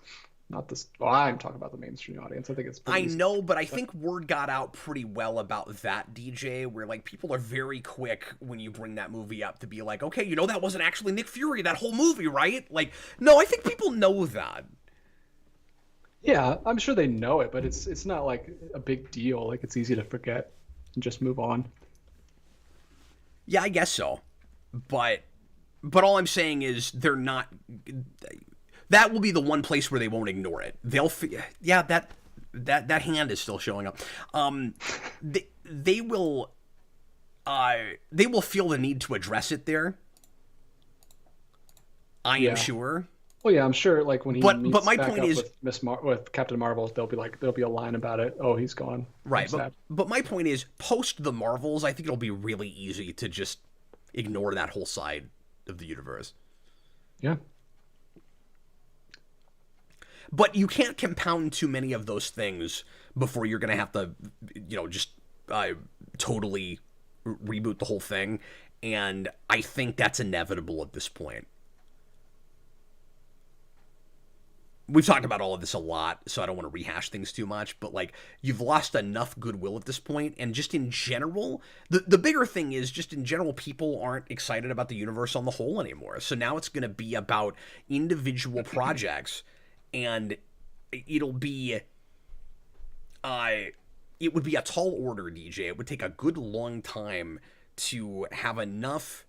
not this. Well, I'm talking about the mainstream audience. I think it's. I know, but I think word got out pretty well about that, DJ. Where like people are very quick when you bring that movie up to be like, okay, you know, that wasn't actually Nick Fury that whole movie, right? Like, no, I think people know that. Yeah, I'm sure they know it, but it's not like a big deal. Like, it's easy to forget and just move on. Yeah, I guess so. But all I'm saying is they're not. That will be the one place where they won't ignore it. They'll, that hand is still showing up. They will feel the need to address it there. I am sure. Well, yeah, I'm sure. Like when he but my point is with Captain Marvel, there'll be a line about it. Oh, he's gone. Right, but my point is, post the Marvels, I think it'll be really easy to just ignore that whole side of the universe. Yeah. But you can't compound too many of those things before you're going to have to, just totally reboot the whole thing. And I think that's inevitable at this point. We've talked about all of this a lot, so I don't want to rehash things too much, but like, you've lost enough goodwill at this point, and just in general, the bigger thing is just in general, people aren't excited about the universe on the whole anymore. So now it's going to be about individual projects, and it'll be it would be a tall order, DJ. It would take a good long time to have enough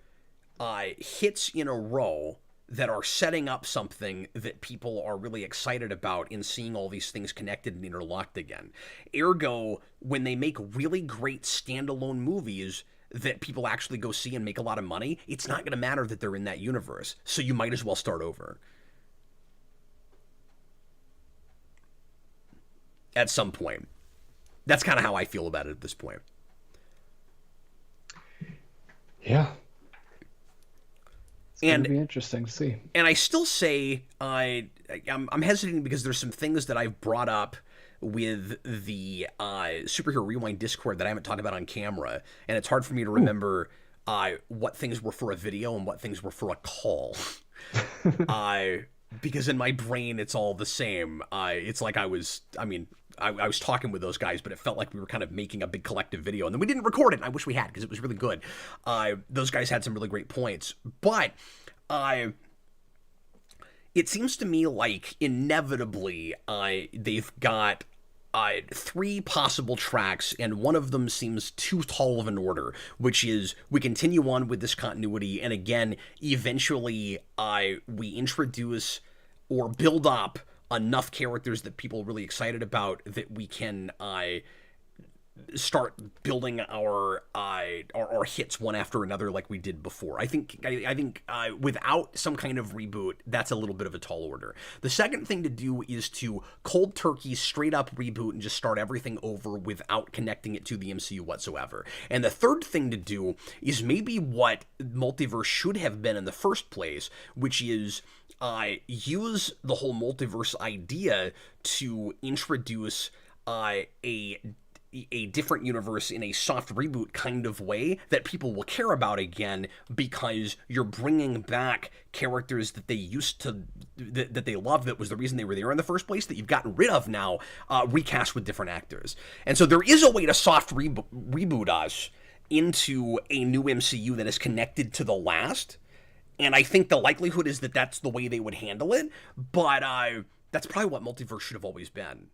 hits in a row that are setting up something that people are really excited about in seeing all these things connected and interlocked again. Ergo, when they make really great standalone movies that people actually go see and make a lot of money, it's not going to matter that they're in that universe. So you might as well start over. At some point. That's kind of how I feel about it at this point. Yeah. It's going to be interesting to see. And I still say I'm hesitating because there's some things that I've brought up with the Superhero Rewind Discord that I haven't talked about on camera, and it's hard for me to remember what things were for a video and what things were for a call. Because in my brain it's all the same. It's like I was talking with those guys, but it felt like we were kind of making a big collective video, and then we didn't record it, and I wish we had, because it was really good. Those guys had some really great points, but it seems to me like inevitably they've got three possible tracks, and one of them seems too tall of an order, which is we continue on with this continuity, and again, eventually we introduce or build up enough characters that people are really excited about that we can start building our hits one after another like we did before. I think without some kind of reboot, that's a little bit of a tall order. The second thing to do is to cold turkey, straight up reboot and just start everything over without connecting it to the MCU whatsoever. And the third thing to do is maybe what multiverse should have been in the first place, which is use the whole multiverse idea to introduce a different universe in a soft reboot kind of way that people will care about again, because you're bringing back characters that they used to, that they loved, that was the reason they were there in the first place, that you've gotten rid of now, recast with different actors. And so there is a way to soft reboot us into a new MCU that is connected to the last, and I think the likelihood is that that's the way they would handle it, but that's probably what multiverse should have always been,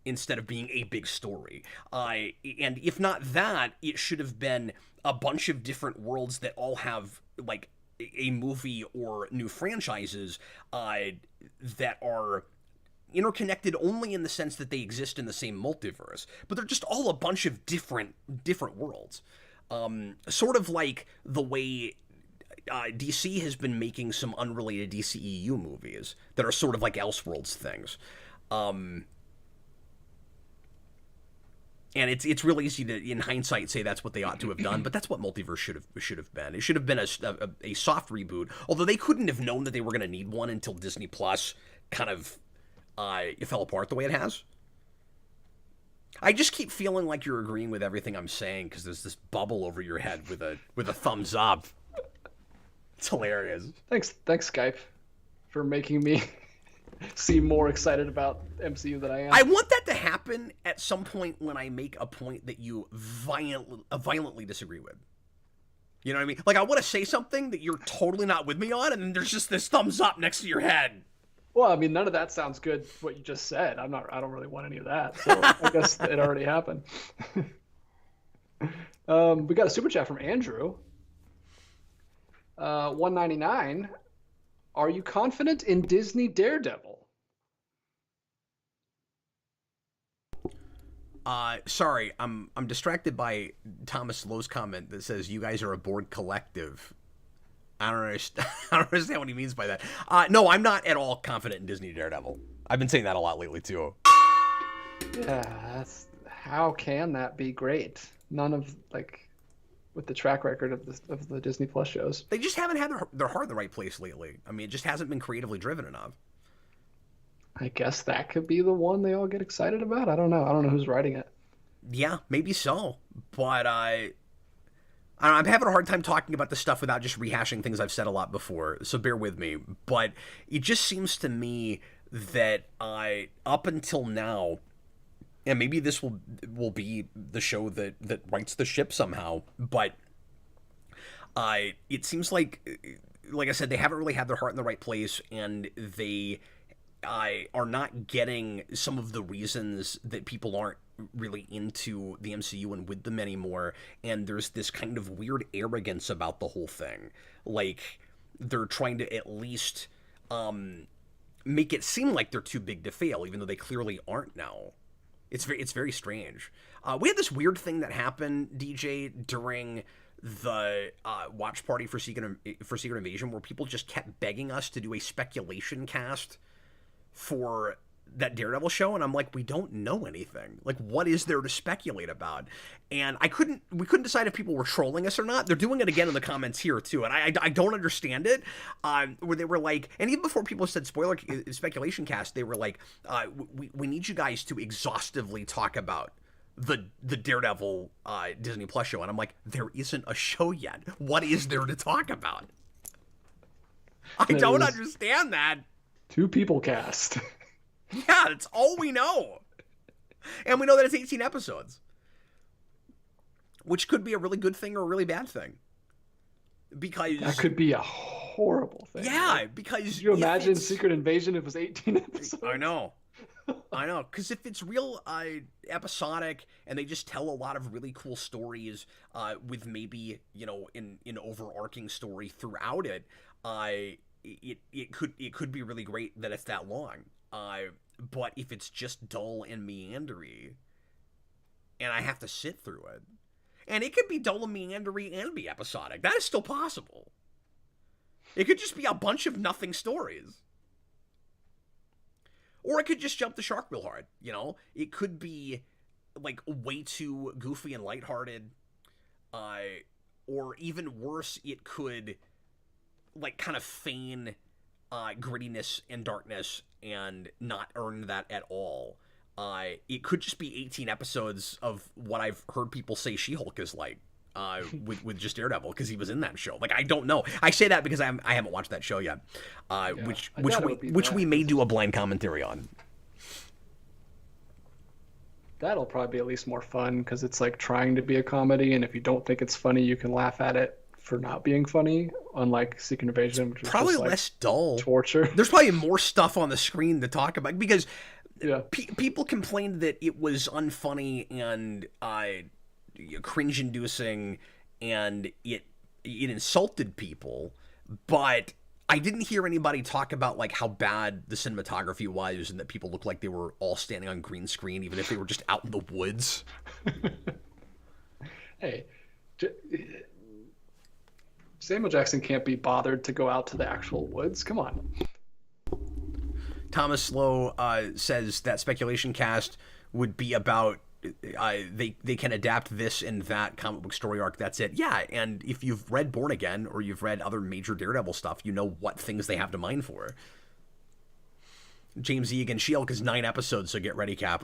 instead of being a big story. And if not that, it should have been a bunch of different worlds that all have, like, a movie or new franchises that are interconnected only in the sense that they exist in the same multiverse, but they're just all a bunch of different worlds. Sort of like the way DC has been making some unrelated DCEU movies that are sort of like Elseworlds things. And it's really easy to, in hindsight, say that's what they ought to have done, but that's what multiverse should have been. It should have been a soft reboot, although they couldn't have known that they were going to need one until Disney Plus kind of fell apart the way it has. I just keep feeling like you're agreeing with everything I'm saying because there's this bubble over your head with a thumbs up. It's hilarious. Thanks Skype, for making me seem more excited about MCU than I am. I want that to happen at some point when I make a point that you violently disagree with. You know what I mean? Like, I want to say something that you're totally not with me on, and then there's just this thumbs up next to your head. Well, I mean, none of that sounds good, what you just said. I don't really want any of that, so I guess it already happened. We got a super chat from Andrew. $1.99. Are you confident in Disney Daredevil? Sorry, I'm distracted by Thomas Lowe's comment that says you guys are a bored collective. I don't understand what he means by that. No, I'm not at all confident in Disney Daredevil. I've been saying that a lot lately too. Yeah, how can that be great? None of, like, with the track record of the Disney Plus shows. They just haven't had their heart in the right place lately. I mean, it just hasn't been creatively driven enough. I guess that could be the one they all get excited about. I don't know who's writing it. Yeah, maybe so. But I'm having a hard time talking about this stuff without just rehashing things I've said a lot before, so bear with me. But it just seems to me that up until now, and maybe this will be the show that rights the ship somehow, but it seems like I said, they haven't really had their heart in the right place, and they are not getting some of the reasons that people aren't really into the MCU and with them anymore, and there's this kind of weird arrogance about the whole thing. Like, they're trying to at least make it seem like they're too big to fail, even though they clearly aren't now. It's very strange. We had this weird thing that happened, DJ, during the watch party for Secret Invasion, where people just kept begging us to do a speculation cast for that Daredevil show, and I'm like, we don't know anything. Like, what is there to speculate about? And we couldn't decide if people were trolling us or not. They're doing it again in the comments here too, and I don't understand it. Where they were like, and even before people said speculation cast, they were like, we need you guys to exhaustively talk about the Daredevil Disney Plus show, and I'm like, there isn't a show yet. What is there to talk about? I don't understand that. 2 people cast. Yeah, that's all we know. And we know that it's 18 episodes. Which could be a really good thing or a really bad thing. Because that could be a horrible thing. Yeah, because could you imagine Secret Invasion if it was 18 episodes? I know. I know, because if it's real episodic and they just tell a lot of really cool stories with maybe an overarching story throughout it, it could be really great that it's that long. But if it's just dull and meandery, and I have to sit through it, and it could be dull and meandery and be episodic, that is still possible. It could just be a bunch of nothing stories. Or it could just jump the shark real hard, It could be, like, way too goofy and lighthearted. Or even worse, it could, like, kind of feign grittiness and darkness and not earn that at all. It could just be 18 episodes of what I've heard people say She-Hulk is like. With just Daredevil, because he was in that show. Like, I don't know. I say that because I haven't watched that show yet, which we may do a blind commentary on. That'll probably be at least more fun because it's like trying to be a comedy, and if you don't think it's funny, you can laugh at it for not being funny. Unlike Secret Invasion, which is probably just, like, less dull torture. There's probably more stuff on the screen to talk about because yeah. People complained that it was unfunny and cringe-inducing, and it insulted people, but I didn't hear anybody talk about, like, how bad the cinematography was and that people looked like they were all standing on green screen, even if they were just out in the woods. Hey, Samuel Jackson can't be bothered to go out to the actual woods. Come on. Thomas Lowe says that Speculation Cast would be about they can adapt this and that comic book story arc. That's it. Yeah, and if you've read Born Again or you've read other major Daredevil stuff, you know what things they have to mine for. James Egan, She-Hulk is 9 episodes, so get ready, Cap.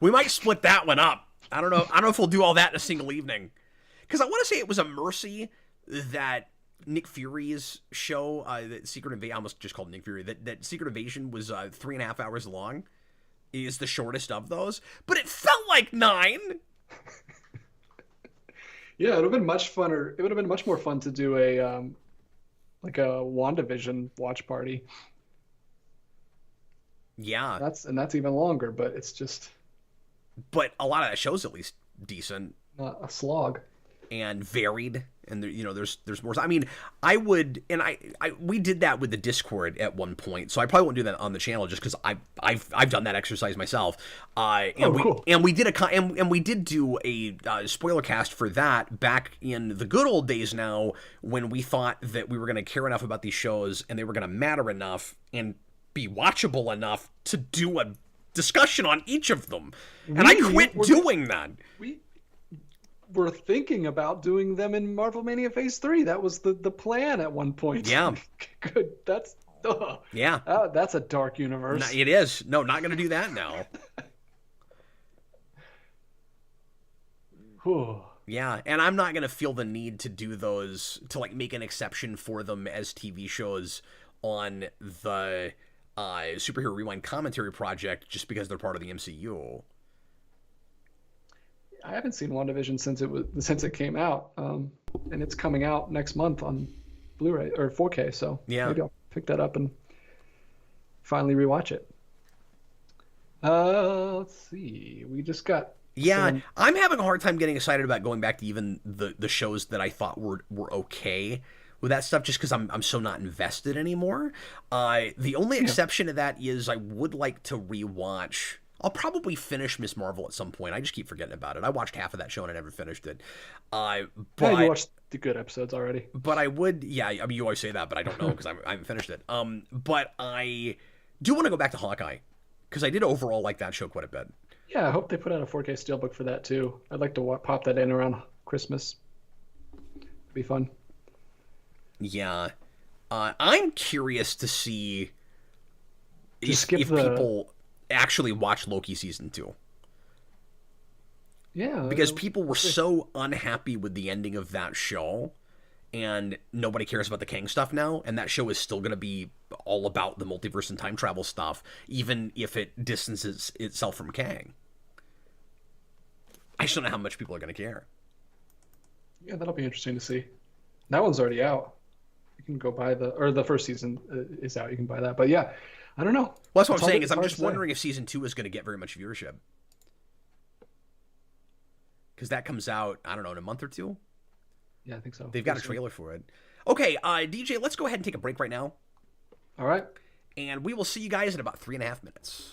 We might split that one up. I don't know if we'll do all that in a single evening. Because I want to say it was a mercy that Nick Fury's show, that Secret Invasion, I almost just called Nick Fury, that Secret Invasion was 3.5 hours long. Is the shortest of those, but it felt like 9. Yeah, it would have been much funner. It would have been much more fun to do a like a WandaVision watch party. Yeah, that's even longer, but it's just. But a lot of that show's at least decent. Not a slog. And varied, and there's more. I mean, I would, and we did that with the Discord at one point, so I probably won't do that on the channel just because I've done that exercise myself. Cool. We did do a spoiler cast for that back in the good old days now, when we thought that we were going to care enough about these shows and they were going to matter enough and be watchable enough to do a discussion on each of them, and I quit doing that. We're thinking about doing them in Marvel Mania Phase 3. That was the plan at one point. Yeah. Good. That's yeah. That's a dark universe. No, it is. No, not going to do that now. Yeah, and I'm not going to feel the need to do those, to, like, make an exception for them as TV shows on the Superhero Rewind commentary project just because they're part of the MCU. I haven't seen WandaVision since it came out, and it's coming out next month on Blu-ray or 4K. So yeah, maybe I'll pick that up and finally rewatch it. Let's see. We just got. Yeah, I'm having a hard time getting excited about going back to even the shows that I thought were okay with that stuff, just because I'm so not invested anymore. The only exception to that is I would like to rewatch. I'll probably finish Ms. Marvel at some point. I just keep forgetting about it. I watched half of that show and I never finished it. But you watched the good episodes already. But I would, yeah. I mean, you always say that, but I don't know because I haven't finished it. But I do want to go back to Hawkeye because I did overall like that show quite a bit. Yeah, I hope they put out a 4K steelbook for that too. I'd like to pop that in around Christmas. It'd be fun. Yeah, I'm curious to see if people actually watch Loki season 2. Yeah, because people were so unhappy with the ending of that show, and nobody cares about the Kang stuff now, and that show is still going to be all about the multiverse and time travel stuff, even if it distances itself from Kang. I just don't know how much people are going to care. Yeah, that'll be interesting to see. That one's already out. You can go buy the first season is out. You can buy that. But yeah, I don't know. Well, that's what It's I'm saying. hard- Is it's I'm hard just to say. wondering if season 2 is going to get very much viewership. Because that comes out, I don't know, in a month or two. Yeah, I think so. They've got a trailer for it. Okay, DJ, let's go ahead and take a break right now. All right. And we will see you guys in about 3.5 minutes.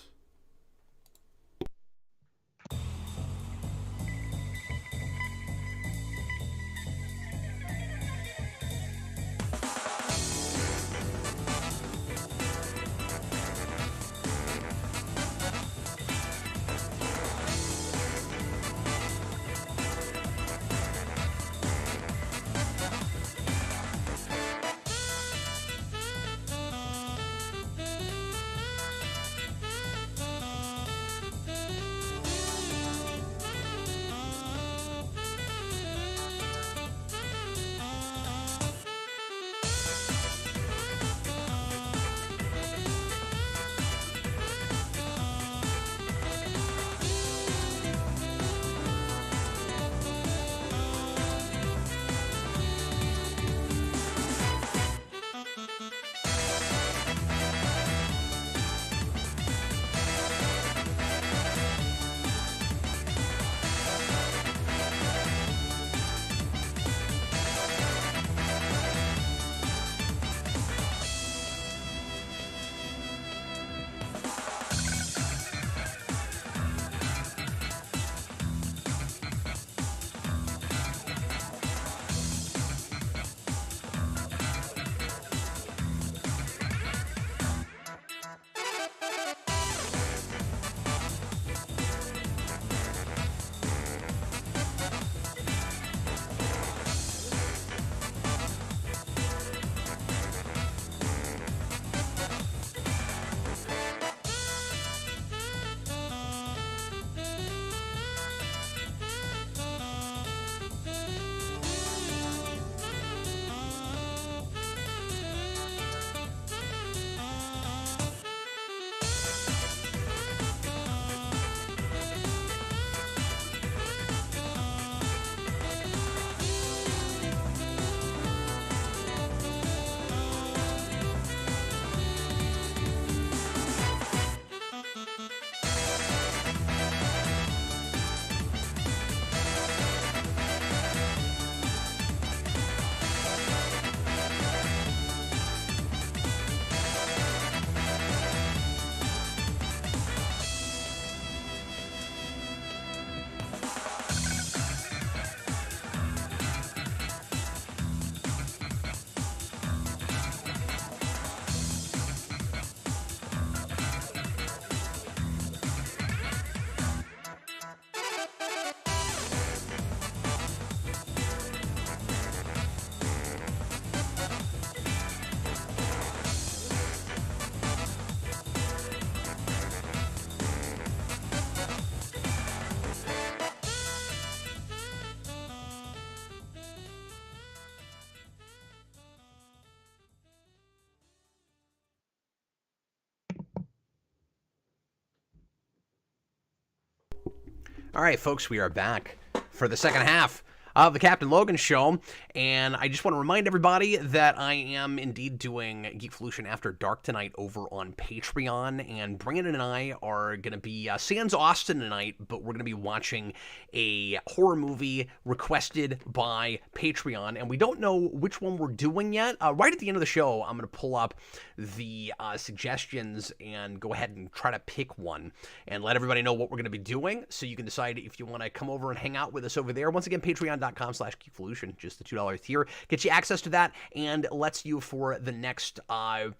All right, folks, we are back for the second half of the Captain Logan Show, and I just want to remind everybody that I am indeed doing Geekvolution After Dark tonight over on Patreon, and Brandon and I are going to be sans Austin tonight, but we're going to be watching a horror movie requested by Patreon, and we don't know which one we're doing yet. Right at the end of the show, I'm going to pull up the suggestions and go ahead and try to pick one and let everybody know what we're going to be doing, so you can decide if you want to come over and hang out with us over there. Once again, patreon.com/Geekvolution, just the $2 tier gets you access to that and lets you for the next well,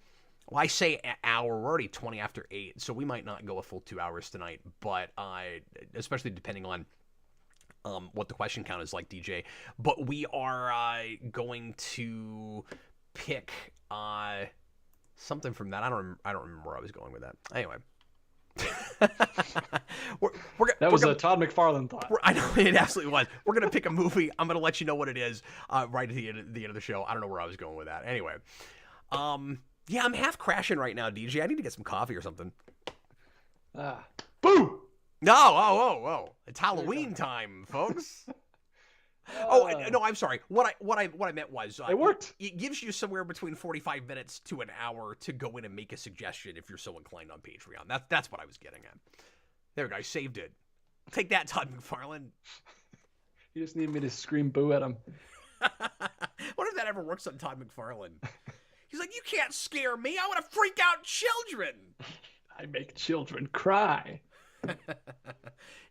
I say an hour. We're already 20 after 8, so we might not go a full 2 hours tonight, but especially depending on what the question count is like, DJ. But we are going to pick something from that. I don't remember where I was going with that. Anyway. That was a Todd McFarlane thought. I know, it absolutely was. We're going to pick a movie. I'm going to let you know what it is right at the end of the show. I don't know where I was going with that. Anyway. Yeah, I'm half crashing right now, DJ. I need to get some coffee or something. Boo! No, oh. It's Halloween time, folks. Oh no, I'm sorry. What I meant was it worked. It gives you somewhere between 45 minutes to an hour to go in and make a suggestion if you're so inclined on Patreon. That's what I was getting at. There we go. I saved it. Take that, Todd McFarlane. You just need me to scream boo at him. What if that ever works on Todd McFarlane? He's like, you can't scare me. I want to freak out children. I make children cry.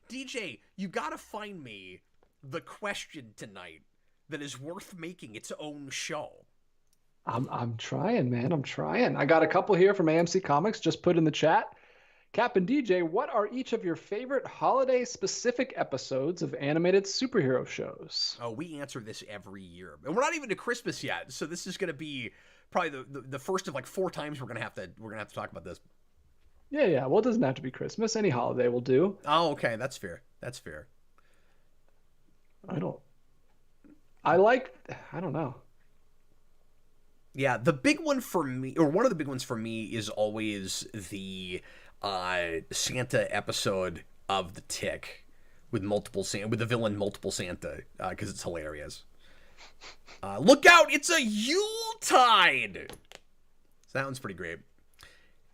DJ, you gotta find me the question tonight that is worth making its own show. I'm trying, man. I'm trying. I got a couple here from AMC Comics. Just put in the chat. Cap and DJ, what are each of your favorite holiday-specific episodes of animated superhero shows? Oh, we answer this every year, and we're not even to Christmas yet, so this is going to be probably the first of like 4 times we're gonna have to talk about this. Yeah. Well, it doesn't have to be Christmas. Any holiday will do. Oh, okay, that's fair. I don't know. Yeah, the big one for me, or one of the big ones for me, is always the Santa episode of The Tick with the villain Multiple Santa, because it's hilarious. Look out! It's a Yuletide. So that one's pretty great.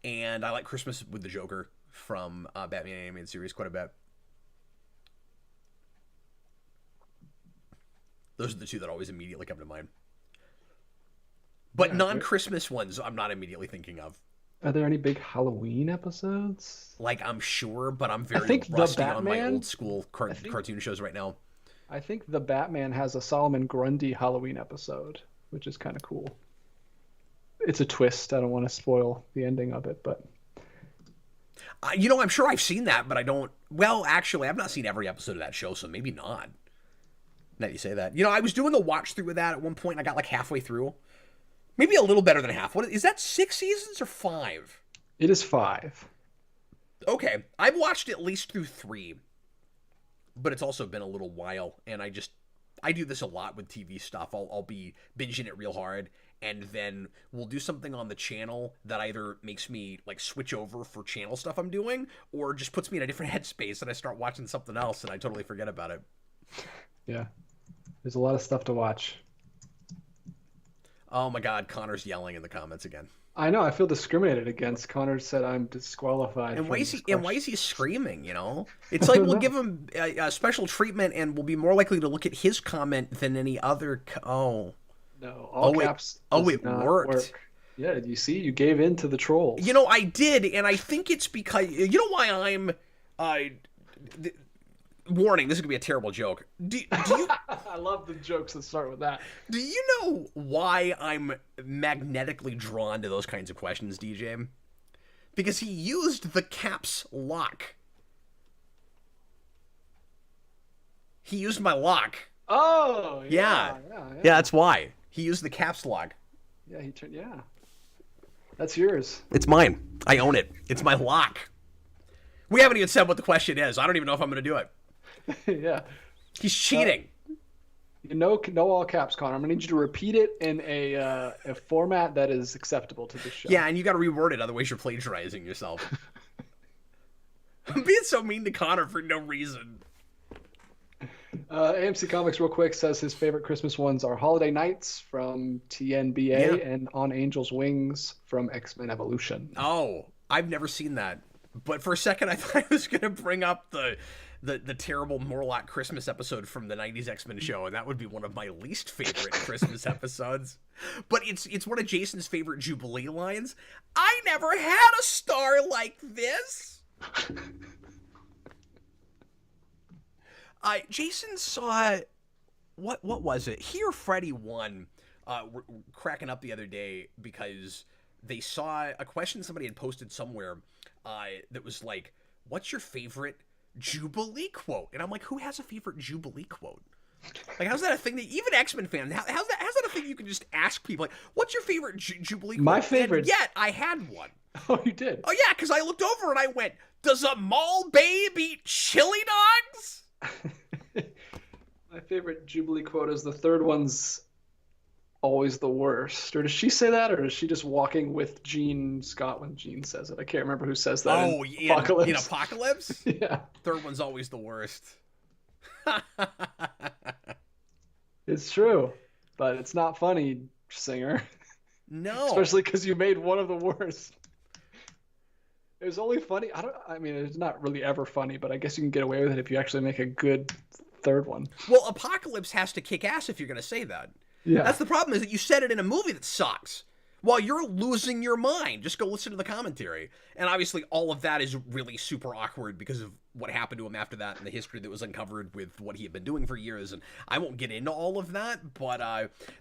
And I like Christmas with the Joker from Batman animated series quite a bit. Those are the two that always immediately come to mind. But non-Christmas ones I'm not immediately thinking of. Are there any big Halloween episodes? Like, I'm sure, but I'm very rusty on my old school cartoon shows right now. I think the Batman has a Solomon Grundy Halloween episode, which is kind of cool. It's a twist. I don't want to spoil the ending of it, but... I'm sure I've seen that, but I don't... Well, actually, I've not seen every episode of that show, so maybe not. Now you say that. I was doing a watch-through of that at one point, and I got like halfway through. Maybe a little better than half. What is that, 6 seasons or 5? It is 5. Okay. I've watched at least through 3. But it's also been a little while, and I do this a lot with TV stuff. I'll be binging it real hard, and then we'll do something on the channel that either makes me like switch over for channel stuff I'm doing, or just puts me in a different headspace and I start watching something else and I totally forget about it. Yeah. There's a lot of stuff to watch. Oh my God, Connor's yelling in the comments again. I know. I feel discriminated against. Connor said I'm disqualified. And why is he screaming? It's like we'll give him a special treatment, and we'll be more likely to look at his comment than any other. No, all caps. It worked. Yeah, you see, you gave in to the trolls. I did, and I think it's because why I'm. Warning, this is going to be a terrible joke. Do you... I love the jokes that start with that. Do you know why I'm magnetically drawn to those kinds of questions, DJ? Because he used the caps lock. He used my lock. Oh, yeah. Yeah, that's why. He used the caps lock. Yeah, that's yours. It's mine. I own it. It's my lock. We haven't even said what the question is. I don't even know if I'm going to do it. Yeah. He's cheating. No all caps, Connor. I'm going to need you to repeat it in a format that is acceptable to the show. Yeah, and you got to reword it, otherwise you're plagiarizing yourself. I'm being so mean to Connor for no reason. AMC Comics, real quick, says his favorite Christmas ones are Holiday Nights from TNBA and On Angel's Wings from X-Men Evolution. Oh, I've never seen that. But for a second, I thought I was going to bring up the terrible Morlock Christmas episode from the 90s X-Men show, and that would be one of my least favorite Christmas episodes. But it's one of Jason's favorite Jubilee lines. I never had a star like this! Jason saw... What was it? He or Freddy were cracking up the other day because they saw a question somebody had posted somewhere that was like, what's your favorite Jubilee quote? And I'm like, who has a favorite Jubilee quote? Like, how's that a thing that even X-Men fans, how's that a thing you can just ask people? Like, what's your favorite Jubilee quote? My favorite. And yet, I had one. Oh, you did? Oh, yeah, because I looked over and I went, does a mall babe eat chili dogs? My favorite Jubilee quote is the third one's always the worst. Or does she say that, or is she just walking with Jean Scott when Jean says it? I can't remember who says that. Oh, in Apocalypse? Yeah. Third one's always the worst. It's true, but it's not funny, Singer. No. Especially because you made one of the worst. It was only funny. I mean, it's not really ever funny, but I guess you can get away with it if you actually make a good third one. Well, Apocalypse has to kick ass if you're going to say that. Yeah. That's the problem, is that you said it in a movie that sucks while you're losing your mind. Just go listen to the commentary. And obviously all of that is really super awkward because of what happened to him after that and the history that was uncovered with what he had been doing for years. And I won't get into all of that, but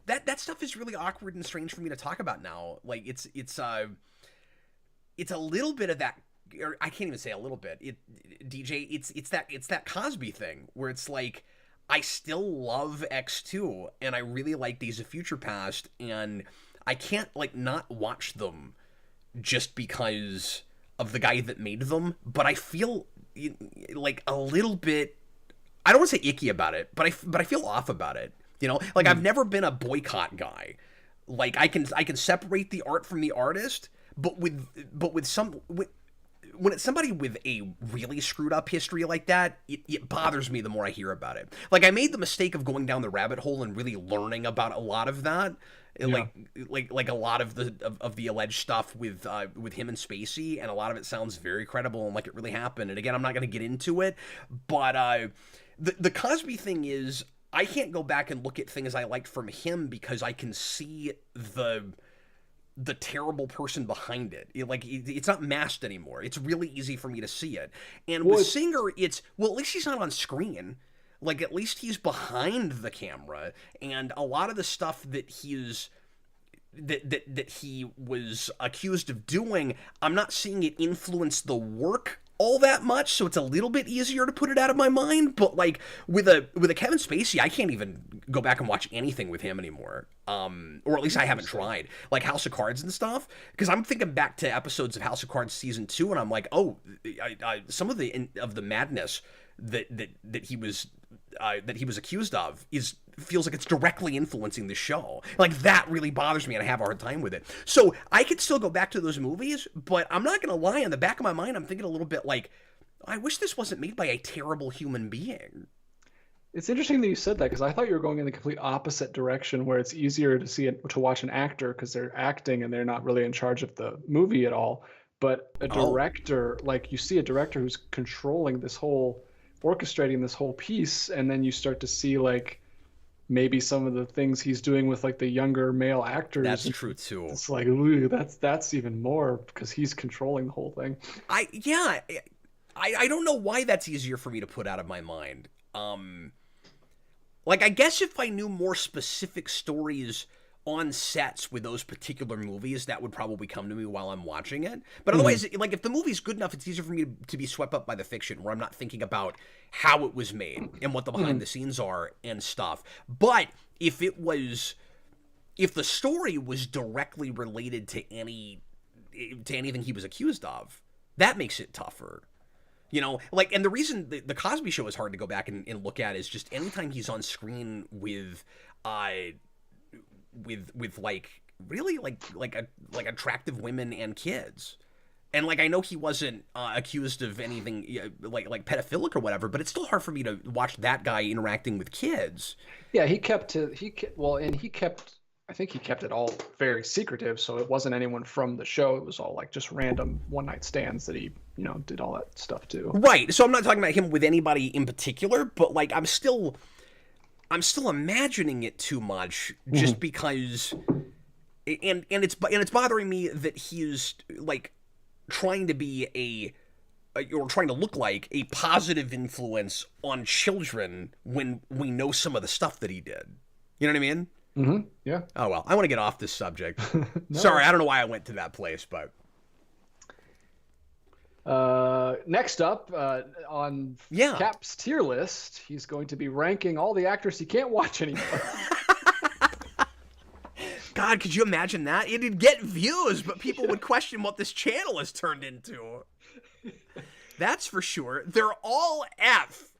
that stuff is really awkward and strange for me to talk about now. Like, it's a little bit of that, or I can't even say a little bit. DJ, it's that Cosby thing where it's like, I still love X2 and I really like Days of Future Past, and I can't like not watch them just because of the guy that made them, but I feel like a little bit, I don't want to say icky about it, but I feel off about it. You know, like I've never been a boycott guy. Like I can separate the art from the artist, but when it's somebody with a really screwed up history like that, it bothers me the more I hear about it. Like, I made the mistake of going down the rabbit hole and really learning about a lot of that. Yeah. Like a lot of the alleged stuff with him and Spacey, and a lot of it sounds very credible and like it really happened. And again, I'm not going to get into it, but the Cosby thing is, I can't go back and look at things I liked from him because I can see the terrible person behind it. It's not masked anymore. It's really easy for me to see it. And with Singer, at least he's not on screen. Like, at least he's behind the camera. And a lot of the stuff that that he was accused of doing, I'm not seeing it influence the work all that much, so it's a little bit easier to put it out of my mind. But like with a Kevin Spacey, I can't even go back and watch anything with him anymore, or at least I haven't tried, like House of Cards and stuff, because I'm thinking back to episodes of House of Cards season 2, and I'm like, oh, some of the madness that he was accused of feels like it's directly influencing the show. Like, that really bothers me, and I have a hard time with it. So I could still go back to those movies, but I'm not gonna lie, in the back of my mind I'm thinking a little bit like, I wish this wasn't made by a terrible human being. It's interesting that you said that, because I thought you were going in the complete opposite direction, where it's easier to watch an actor because they're acting and they're not really in charge of the movie at all. But a director, like, you see a director who's controlling this whole, orchestrating this whole piece, and then you start to see like maybe some of the things he's doing with like the younger male actors. That's true too. It's like, ooh, that's even more, because he's controlling the whole thing. I don't know why that's easier for me to put out of my mind. Like, I guess if I knew more specific stories on sets with those particular movies, that would probably come to me while I'm watching it. But otherwise, like, if the movie's good enough, it's easier for me to be swept up by the fiction, where I'm not thinking about how it was made and what the behind the scenes are and stuff. But if the story was directly related to anything he was accused of, that makes it tougher. You know, like, and the reason the Cosby Show is hard to go back and look at is just anytime he's on screen with like really like attractive women and kids. And like, I know he wasn't accused of anything like pedophilic or whatever, but it's still hard for me to watch that guy interacting with kids. Yeah, I think he kept it all very secretive, so it wasn't anyone from the show. It was all like just random one night stands that he, did all that stuff too. Right. So I'm not talking about him with anybody in particular, but like, I'm still imagining it too much, just because, and it's bothering me that he's like trying to be or trying to look like a positive influence on children when we know some of the stuff that he did. You know what I mean? Mm-hmm. Yeah. Oh well, I want to get off this subject. No. Sorry, I don't know why I went to that place, but. Next up, on Cap's tier list, he's going to be ranking all the actors he can't watch anymore. God, could you imagine that? It'd get views, but people would question what this channel has turned into. That's for sure. They're all F.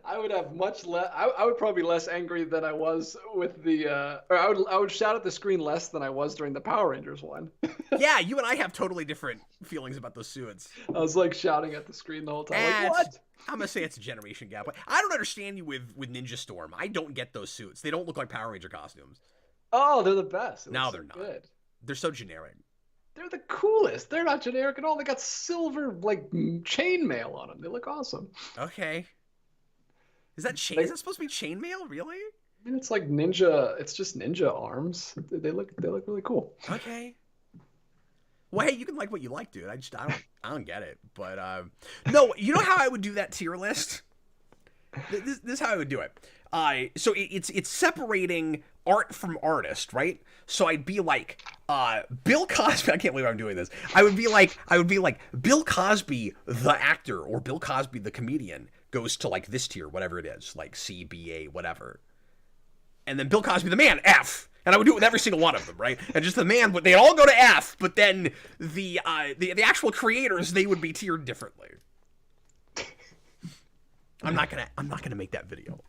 I would have much less. I would probably be less angry than I was with the. Or I would shout at the screen less than I was during the Power Rangers one. Yeah, you and I have totally different feelings about those suits. I was like shouting at the screen the whole time. Like, what? I'm gonna say it's a generation gap. I don't understand you with Ninja Storm. I don't get those suits. They don't look like Power Ranger costumes. Oh, they're the best. No, they're not. Good. They're so generic. They're the coolest. They're not generic at all. They got silver like chainmail on them. They look awesome. Okay. Is that chain? Is that supposed to be chainmail? Really? I mean, it's like ninja. It's just ninja arms. They look really cool. Okay. Well, hey, you can like what you like, dude. I don't get it. But no, you know how I would do that tier list? This is how I would do it. So it's separating art from artist, right? So I'd be like, Bill Cosby. I can't believe I'm doing this. I would be like Bill Cosby, the actor, or Bill Cosby, the comedian, goes to like this tier, whatever it is, like C, B, A, whatever. And then Bill Cosby, the man, F. And I would do it with every single one of them, right? And just the man, but they'd all go to F. But then the actual creators, they would be tiered differently. I'm not gonna make that video.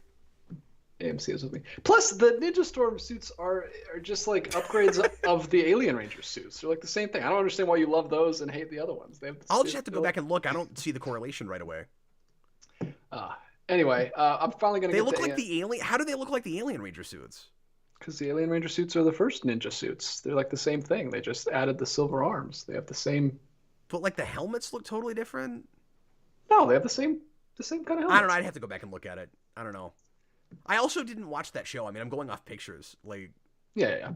AMC is with me. Plus, the Ninja Storm suits are just like upgrades of the Alien Ranger suits. They're like the same thing. I don't understand why you love those and hate the other ones. I'll just have to go back and look. I don't see the correlation right away. Anyway, I'm finally gonna. They look like the alien. How do they look like the Alien Ranger suits? Because the Alien Ranger suits are the first ninja suits. They're like the same thing. They just added the silver arms. They have the same. But like the helmets look totally different. No, they have the same kind of helmets. I don't know. I'd have to go back and look at it. I don't know. I also didn't watch that show. I mean, I'm going off pictures. Like. Yeah.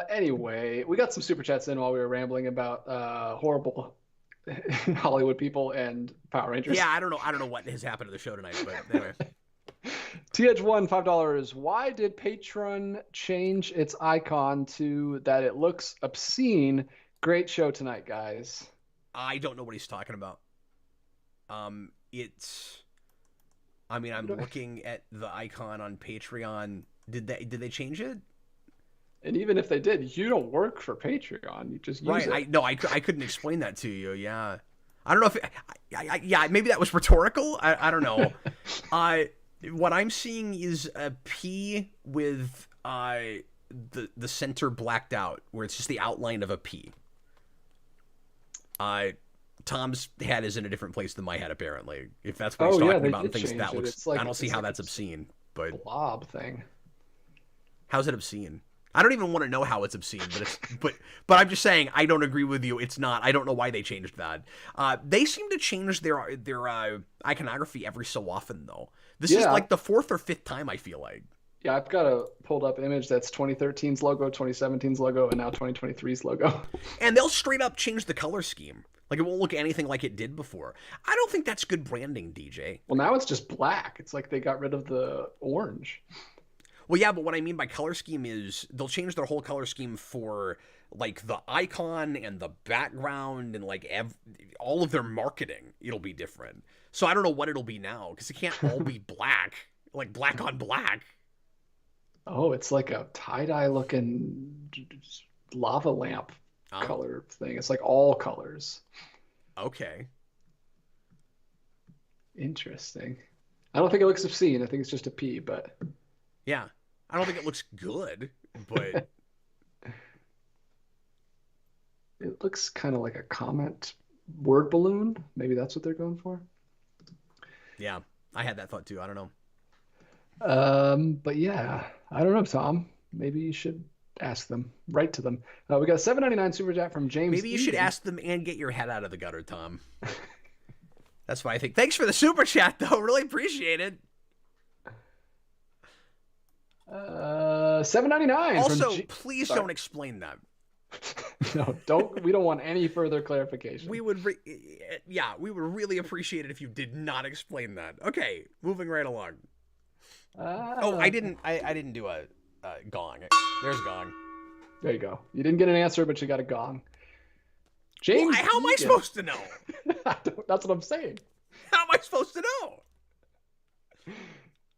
Anyway, we got some super chats in while we were rambling about horrible Hollywood people and Power Rangers. Yeah, I don't know what has happened to the show tonight, but anyway. TH1, $5. Why did Patreon change its icon to that it looks obscene? Great show tonight, guys. I don't know what he's talking about. I'm looking at the icon on Patreon. Did they change it? And even if they did, you don't work for Patreon. You just use it. I couldn't explain that to you. Yeah. I don't know if maybe that was rhetorical. I don't know. What I'm seeing is a P with the center blacked out, where it's just the outline of a P. Tom's head is in a different place than my head, apparently. If that's what he's talking about and thinks that looks, like, I don't see how that's obscene. But blob thing. How's it obscene? I don't even want to know how it's obscene, but I'm just saying I don't agree with you. It's not. I don't know why they changed that. They seem to change their iconography every so often, though. This is like the 4th or 5th time, I feel like. Yeah, I've got a pulled up image that's 2013's logo, 2017's logo, and now 2023's logo. And they'll straight up change the color scheme. Like, it won't look anything like it did before. I don't think that's good branding, DJ. Well, now it's just black. It's like they got rid of the orange. Well, yeah, but what I mean by color scheme is they'll change their whole color scheme for, like, the icon and the background and, like, all of their marketing. It'll be different. So I don't know what it'll be now, because it can't all be black. Like, black on black. Oh, it's like a tie-dye looking lava lamp color thing. It's like all colors. Okay. Interesting. I don't think it looks obscene. I think it's just a P, but... Yeah. I don't think it looks good, but... It looks kind of like a comment word balloon. Maybe that's what they're going for. Yeah. I had that thought, too. I don't know. But yeah, I don't know, Tom. Maybe you should ask them. Write to them. We got a $7.99 super chat from James. Maybe you should ask them and get your head out of the gutter, Tom. That's what I think. Thanks for the super chat, though. Really appreciate it. $7.99. Also, please don't explain that. No, don't. We don't want any further clarification. We would, we would really appreciate it if you did not explain that. Okay, moving right along. I didn't do a gong. There's a gong. There you go. You didn't get an answer, but you got a gong. James, how am I supposed to know? That's what I'm saying. How am I supposed to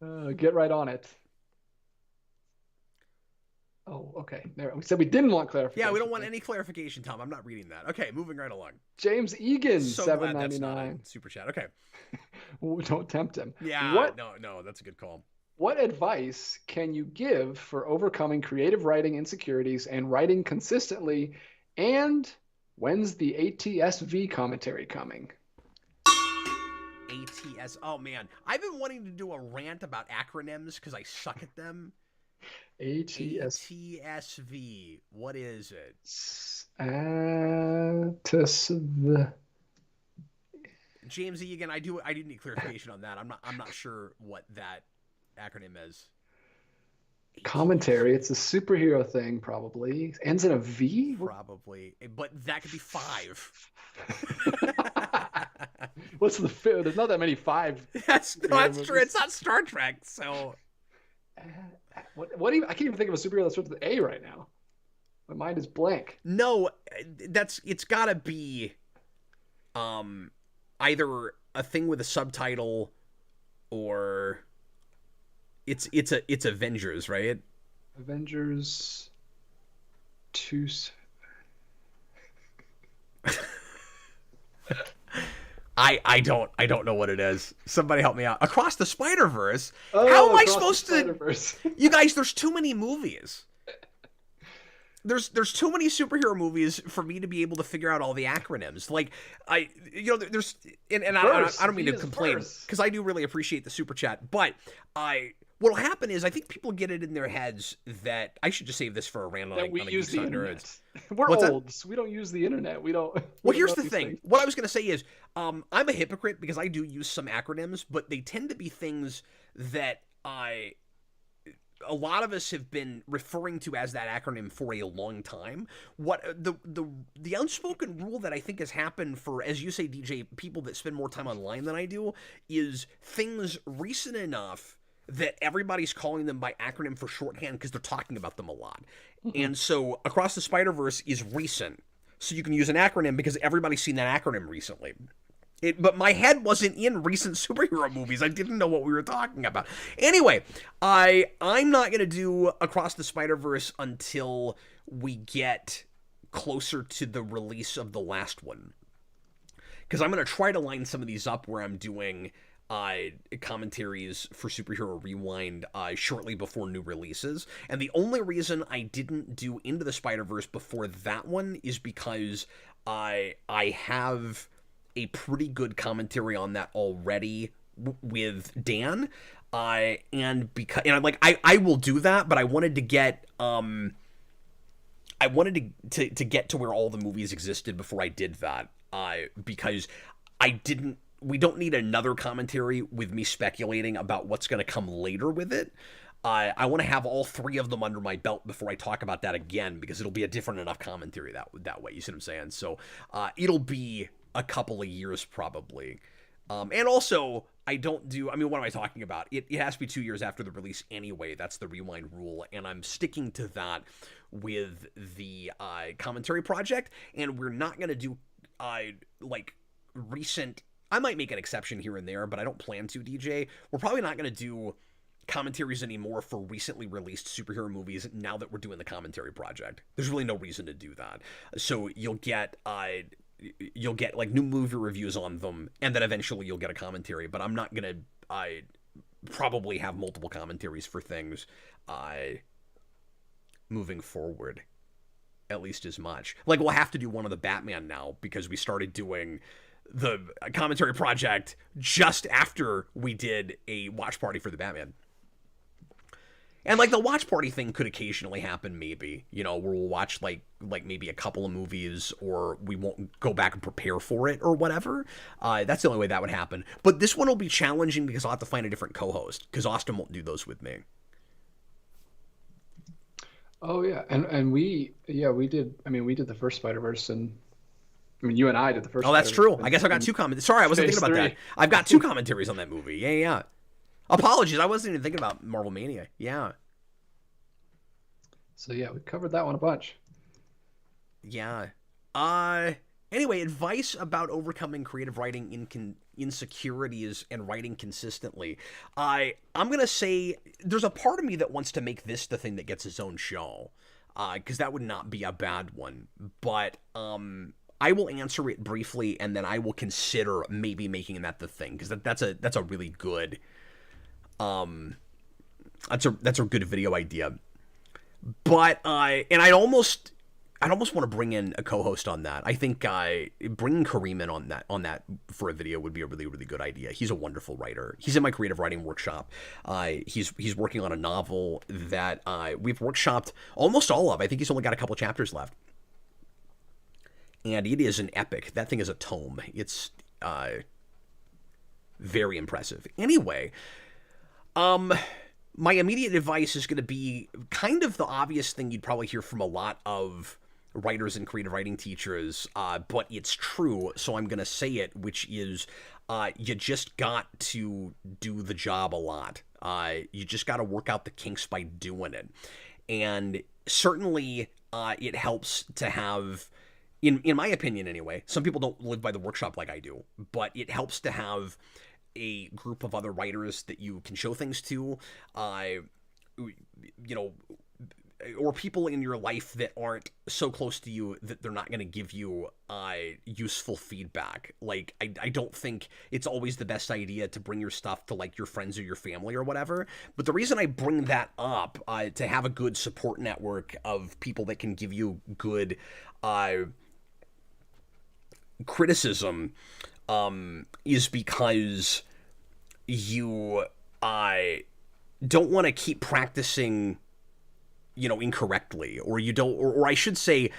know? Get right on it. Oh, okay. There, we said we didn't want clarification. Yeah, we don't want any clarification, Tom. I'm not reading that. Okay, moving right along. James Egan, So glad that's not a super chat. Okay. Don't tempt him. Yeah, no, that's a good call. What advice can you give for overcoming creative writing insecurities and writing consistently? And when's the ATSV commentary coming? ATS. Oh man, I've been wanting to do a rant about acronyms because I suck at them. ATSV. What is it? ATSV. James Egan, I do need clarification on that. I'm not sure what that acronym is. Commentary. It's a superhero thing, probably. Ends in a V? Probably. But that could be 5. What's the fifth? There's not that many 5. That's true. It's not Star Trek, so. What even? I can't even think of a superhero that starts with A right now. My mind is blank. No, it's gotta be either a thing with a subtitle or it's Avengers, right? Avengers 2. I don't know what it is. Somebody help me out. Across the Spider-Verse? How am I supposed to? You guys, there's too many movies. There's too many superhero movies for me to be able to figure out all the acronyms. Like there's I don't mean to complain because I do really appreciate the super chat, but what'll happen is I think people get it in their heads that I should just save this for a random. That we use the internet. We're old, so we don't use the internet. We don't. Well, here's the thing. What I was gonna say is, I'm a hypocrite because I do use some acronyms, but they tend to be things that a lot of us have been referring to as that acronym for a long time. What the unspoken rule that I think has happened for, as you say, DJ, people that spend more time online than I do, is things recent enough that everybody's calling them by acronym for shorthand because they're talking about them a lot. Mm-hmm. And so Across the Spider-Verse is recent. So you can use an acronym because everybody's seen that acronym recently. But my head wasn't in recent superhero movies. I didn't know what we were talking about. Anyway, I'm not going to do Across the Spider-Verse until we get closer to the release of the last one. Because I'm going to try to line some of these up where I'm doing commentaries for Superhero Rewind shortly before new releases. And the only reason I didn't do Into the Spider-Verse before that one is because I have a pretty good commentary on that already with Dan, and I'm like, I will do that, but I wanted to get to get to where all the movies existed before I did that, because we don't need another commentary with me speculating about what's going to come later with it. I want to have all 3 of them under my belt before I talk about that again, because it'll be a different enough commentary that way. You see what I'm saying? So it'll be a couple of years probably. And also, what am I talking about? It has to be 2 years after the release anyway. That's the Rewind rule, and I'm sticking to that with the commentary project. And we're not going to do recent. I might make an exception here and there, but I don't plan to, DJ. We're probably not going to do commentaries anymore for recently released superhero movies now that we're doing the commentary project. There's really no reason to do that. So you'll get like new movie reviews on them, and then eventually you'll get a commentary, but I'm not gonna probably have multiple commentaries for things moving forward, at least as much. Like, we'll have to do one of the Batman now because we started doing the commentary project just after we did a watch party for the Batman. And like the watch party thing could occasionally happen, maybe, where we'll watch like maybe a couple of movies, or we won't go back and prepare for it or whatever. That's the only way that would happen. But this one will be challenging because I'll have to find a different co-host because Austin won't do those with me. Oh yeah, and we did. I mean, we did the first Spider-Verse, and I mean, you and I did the first. Oh, that's true. I guess I got 2 commentaries. Sorry, I wasn't thinking about that. I've got 2 commentaries on that movie. Yeah. Apologies, I wasn't even thinking about Marvel Mania. Yeah. So yeah, we covered that one a bunch. Yeah. Anyway, advice about overcoming creative writing insecurities and writing consistently. I'm gonna say there's a part of me that wants to make this the thing that gets its own show, because that would not be a bad one. But I will answer it briefly, and then I will consider maybe making that the thing, because that's a really good that's a good video idea. But and I'd almost want to bring in a co-host on that. I think bringing Kareem in on that for a video would be a really, really good idea. He's a wonderful writer. He's in my creative writing workshop. He's working on a novel that we've workshopped almost all of. I think he's only got a couple chapters left. And it is an epic. That thing is a tome. It's very impressive. Anyway, my immediate advice is going to be kind of the obvious thing you'd probably hear from a lot of writers and creative writing teachers, but it's true, so I'm going to say it, which is you just got to do the job a lot. You just got to work out the kinks by doing it. And certainly it helps to have, in my opinion anyway, some people don't live by the workshop like I do, but it helps to have a group of other writers that you can show things to, or people in your life that aren't so close to you that they're not going to give you useful feedback. Like, I don't think it's always the best idea to bring your stuff to, like, your friends or your family or whatever. But the reason I bring that up, to have a good support network of people that can give you good criticism, is because you don't want to keep practicing, incorrectly, or you don't, or I should say,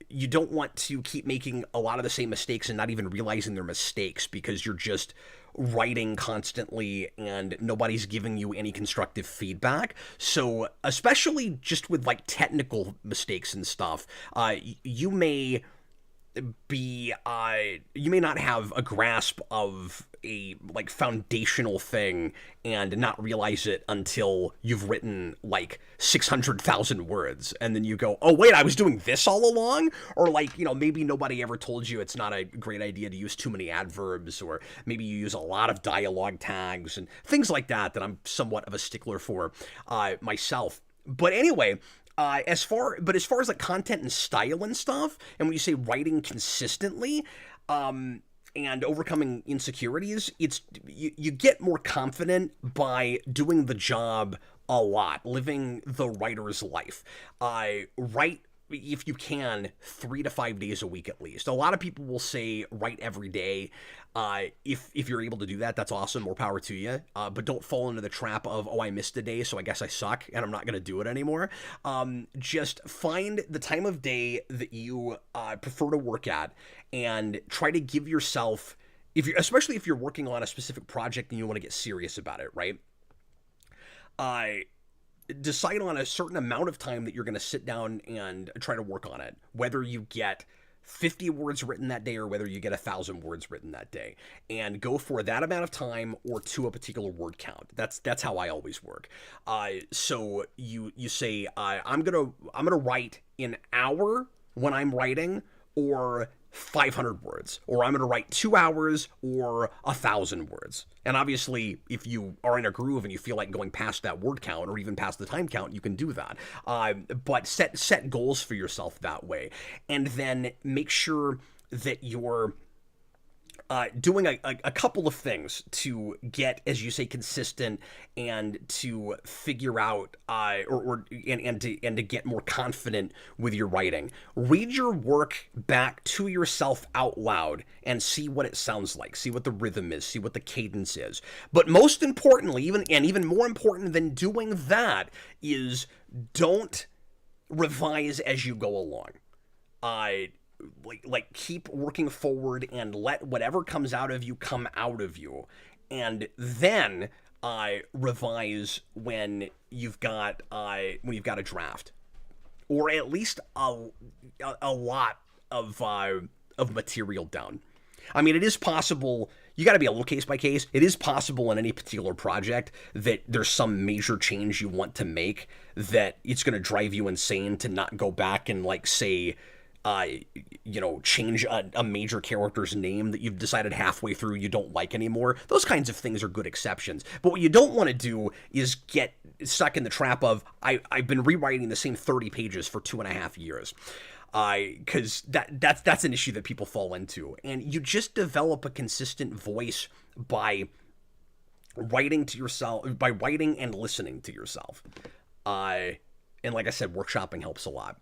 you don't want to keep making a lot of the same mistakes and not even realizing they're mistakes because you're just writing constantly and nobody's giving you any constructive feedback. So especially just with like technical mistakes and stuff, you may not have a grasp of a like foundational thing and not realize it until you've written like 600,000 words, and then you go, oh wait, I was doing this all along? Or like, maybe nobody ever told you it's not a great idea to use too many adverbs, or maybe you use a lot of dialogue tags and things like that I'm somewhat of a stickler for myself. But anyway, as far as like content and style and stuff, and when you say writing consistently, and overcoming insecurities, it's you get more confident by doing the job a lot, living the writer's life. Write, if you can, 3 to 5 days a week at least. A lot of people will say write every day. If you're able to do that, that's awesome. More power to you. But don't fall into the trap of, oh, I missed a day, so I guess I suck and I'm not going to do it anymore. Just find the time of day that you prefer to work at and try to give yourself, especially if you're working on a specific project and you want to get serious about it, right? Decide on a certain amount of time that you're going to sit down and try to work on it, whether you get 50 words written that day or whether you get 1,000 words written that day, and go for that amount of time or to a particular word count. That's how I always work. So you say, I'm gonna write an hour when I'm writing, or 500 words, or I'm going to write 2 hours or 1,000 words. And obviously, if you are in a groove and you feel like going past that word count or even past the time count, you can do that. But set goals for yourself that way. And then make sure that you're doing a couple of things to get, as you say, consistent, and to figure out and to get more confident with your writing. Read your work back to yourself out loud and see what it sounds like. See what the rhythm is. See what the cadence is. But most importantly, even more important than doing that, is don't revise as you go along. Like keep working forward and let whatever comes out of you come out of you, and then revise when you've got a draft, or at least a lot of material down. I mean, it is possible. You got to be a little case by case. It is possible in any particular project that there's some major change you want to make that it's going to drive you insane to not go back and, like, say, change a major character's name that you've decided halfway through you don't like anymore. Those kinds of things are good exceptions. But what you don't want to do is get stuck in the trap of, I've been rewriting the same 30 pages for 2.5 years. Because that's an issue that people fall into. And you just develop a consistent voice by writing to yourself, by writing and listening to yourself. And like I said, workshopping helps a lot.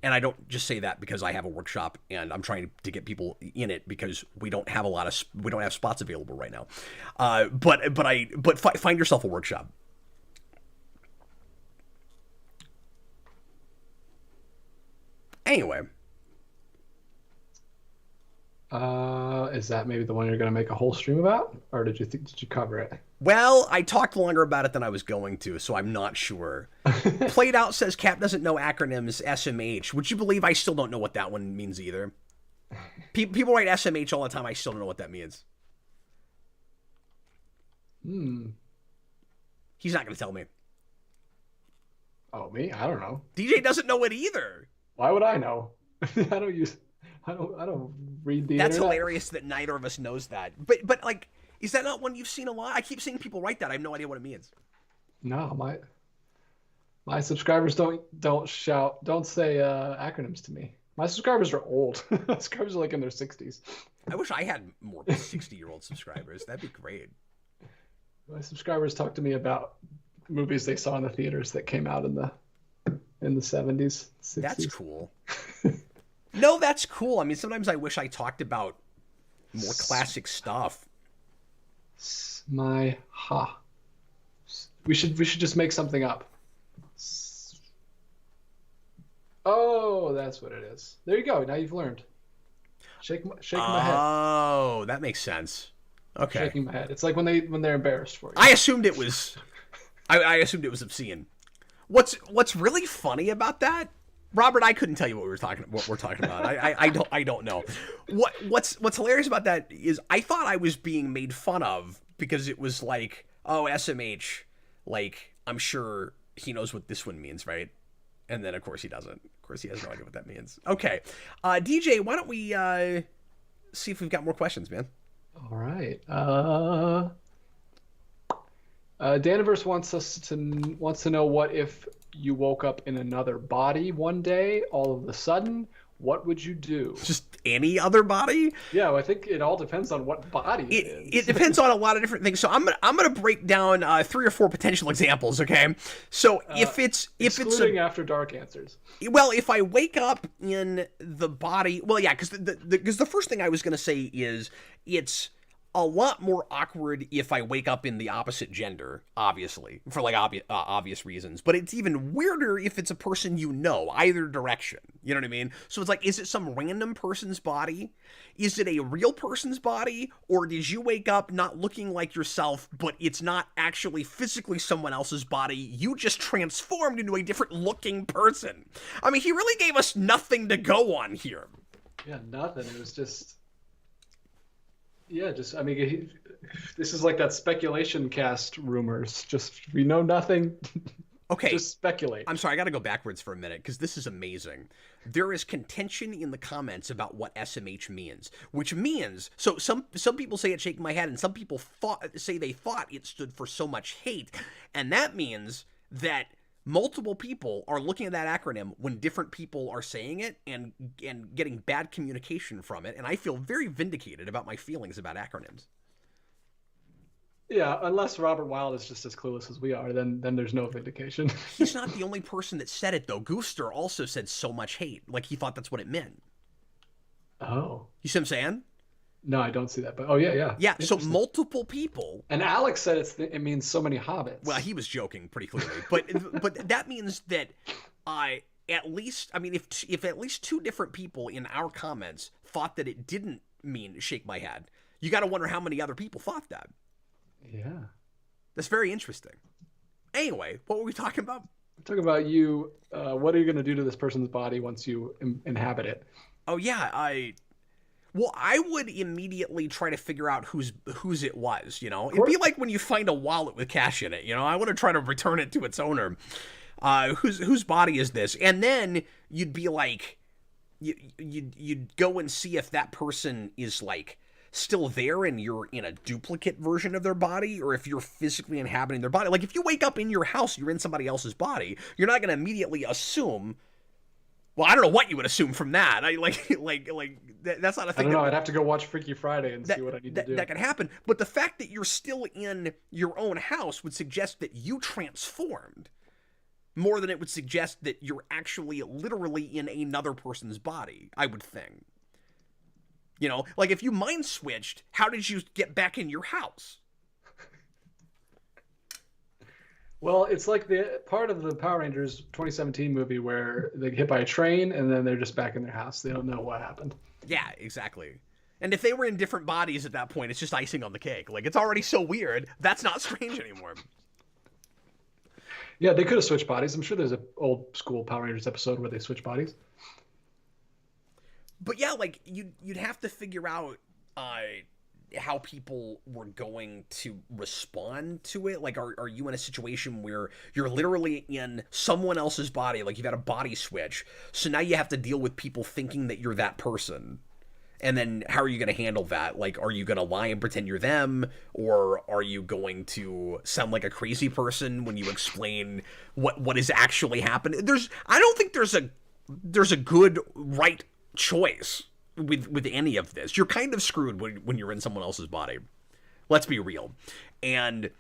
And I don't just say that because I have a workshop and I'm trying to get people in it, because we don't have spots available right now. But find yourself a workshop. Anyway. Is that maybe the one you're going to make a whole stream about, or did you cover it? Well, I talked longer about it than I was going to, so I'm not sure. Played Out says Cap doesn't know acronyms SMH. Would you believe I still don't know what that one means either? People write SMH all the time. I still don't know what that means. He's not going to tell me. Oh, me? I don't know. DJ doesn't know it either. Why would I know? I don't read the That's internet. hilarious that neither of us knows that. But like, is that not one you've seen a lot? I keep seeing people write that. I have no idea what it means. No, my subscribers don't say acronyms to me. My subscribers are old. My subscribers are like in their 60s. I wish I had more 60-year-old subscribers. That'd be great. My subscribers talk to me about movies they saw in the theaters that came out in the 70s, 60s. That's cool. No, that's cool. I mean, sometimes I wish I talked about more classic stuff. We should just make something up. Oh, that's what it is. There you go. Now you've learned. Shake my head. Oh, that makes sense. Okay. Shaking my head. It's like when they're embarrassed for you. I assumed it was obscene. What's really funny about that, Robert? I couldn't tell you what we're talking about. I don't know. What's hilarious about that is I thought I was being made fun of because it was like, oh, SMH, like I'm sure he knows what this one means, right? And then of course he doesn't. Of course he has no idea what that means. Okay, DJ, why don't we see if we've got more questions, man? All right. Daniverse wants to know, what if you woke up in another body one day all of a sudden? What would you do? Just any other body? Yeah, well, I think it all depends on what body it is. It depends on a lot of different things. So I'm gonna break down 3 or 4 potential examples. Okay, so if it's After Dark answers. Well, if I wake up in the body, well, yeah, because the first thing I was gonna say is it's a lot more awkward if I wake up in the opposite gender, obviously, for like obvious reasons. But it's even weirder if it's a person you know, either direction. You know what I mean? So it's like, is it some random person's body? Is it a real person's body? Or did you wake up not looking like yourself, but it's not actually physically someone else's body? You just transformed into a different looking person. I mean, he really gave us nothing to go on here. Yeah, nothing. It was just... Yeah, I mean, this is like that speculation cast rumors. Just, we know nothing. Okay. Just speculate. I'm sorry, I got to go backwards for a minute because this is amazing. There is contention in the comments about what SMH means, which means, so some people say it shaking my head, and some people say they thought it stood for so much hate, and that means that multiple people are looking at that acronym when different people are saying it and getting bad communication from it, and I feel very vindicated about my feelings about acronyms. Yeah, unless Robert Wilde is just as clueless as we are, then there's no vindication. He's not the only person that said it, though. Gooster also said so much hate, like he thought that's what it meant. Oh. You see what I'm saying? No, I don't see that, but yeah. Yeah, so multiple people. And Alex said it means so many hobbits. Well, he was joking pretty clearly, but that means that if at least 2 different people in our comments thought that it didn't mean shake my head, you got to wonder how many other people thought that. Yeah. That's very interesting. Anyway, what were we talking about? We're talking about you. What are you going to do to this person's body once you inhabit it? Oh, yeah, I would immediately try to figure out whose it was, you know? It'd be like when you find a wallet with cash in it, you know? I want to try to return it to its owner. Whose body is this? And then you'd be like, you'd go and see if that person is like still there and you're in a duplicate version of their body, or if you're physically inhabiting their body. Like if you wake up in your house, you're in somebody else's body, you're not going to immediately assume. Well, I don't know what you would assume from that. That's not a thing. I don't know. I'd have to go watch Freaky Friday and see what I need to do. That could happen. But the fact that you're still in your own house would suggest that you transformed more than it would suggest that you're actually literally in another person's body, I would think. You know, like if you mind switched, how did you get back in your house? Well, it's like the part of the Power Rangers 2017 movie where they get hit by a train and then they're just back in their house. They don't know what happened. Yeah, exactly. And if they were in different bodies at that point, it's just icing on the cake. Like, it's already so weird. That's not strange anymore. Yeah, they could have switched bodies. I'm sure there's an old school Power Rangers episode where they switch bodies. But yeah, like, you'd have to figure out how people were going to respond to it. Like, are you in a situation where you're literally in someone else's body, like you've had a body switch, so now you have to deal with people thinking that you're that person? And then how are you going to handle that? Like, are you going to lie and pretend you're them? Or are you going to sound like a crazy person when you explain what is actually happening? I don't think there's a good right choice with any of this. You're kind of screwed when you're in someone else's body. Let's be real. And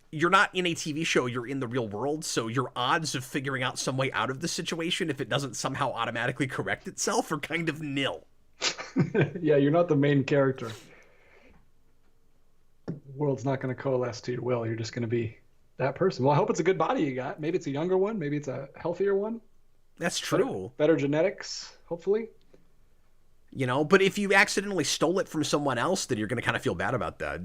you're not in a TV show, you're in the real world, so your odds of figuring out some way out of the situation if it doesn't somehow automatically correct itself are kind of nil. Yeah, you're not the main character. The world's not going to coalesce to your will. You're just going to be that person. Well, I hope it's a good body you got. Maybe it's a younger one. Maybe it's a healthier one. That's true. Better genetics, hopefully. You know, but if you accidentally stole it from someone else, then you're going to kind of feel bad about that.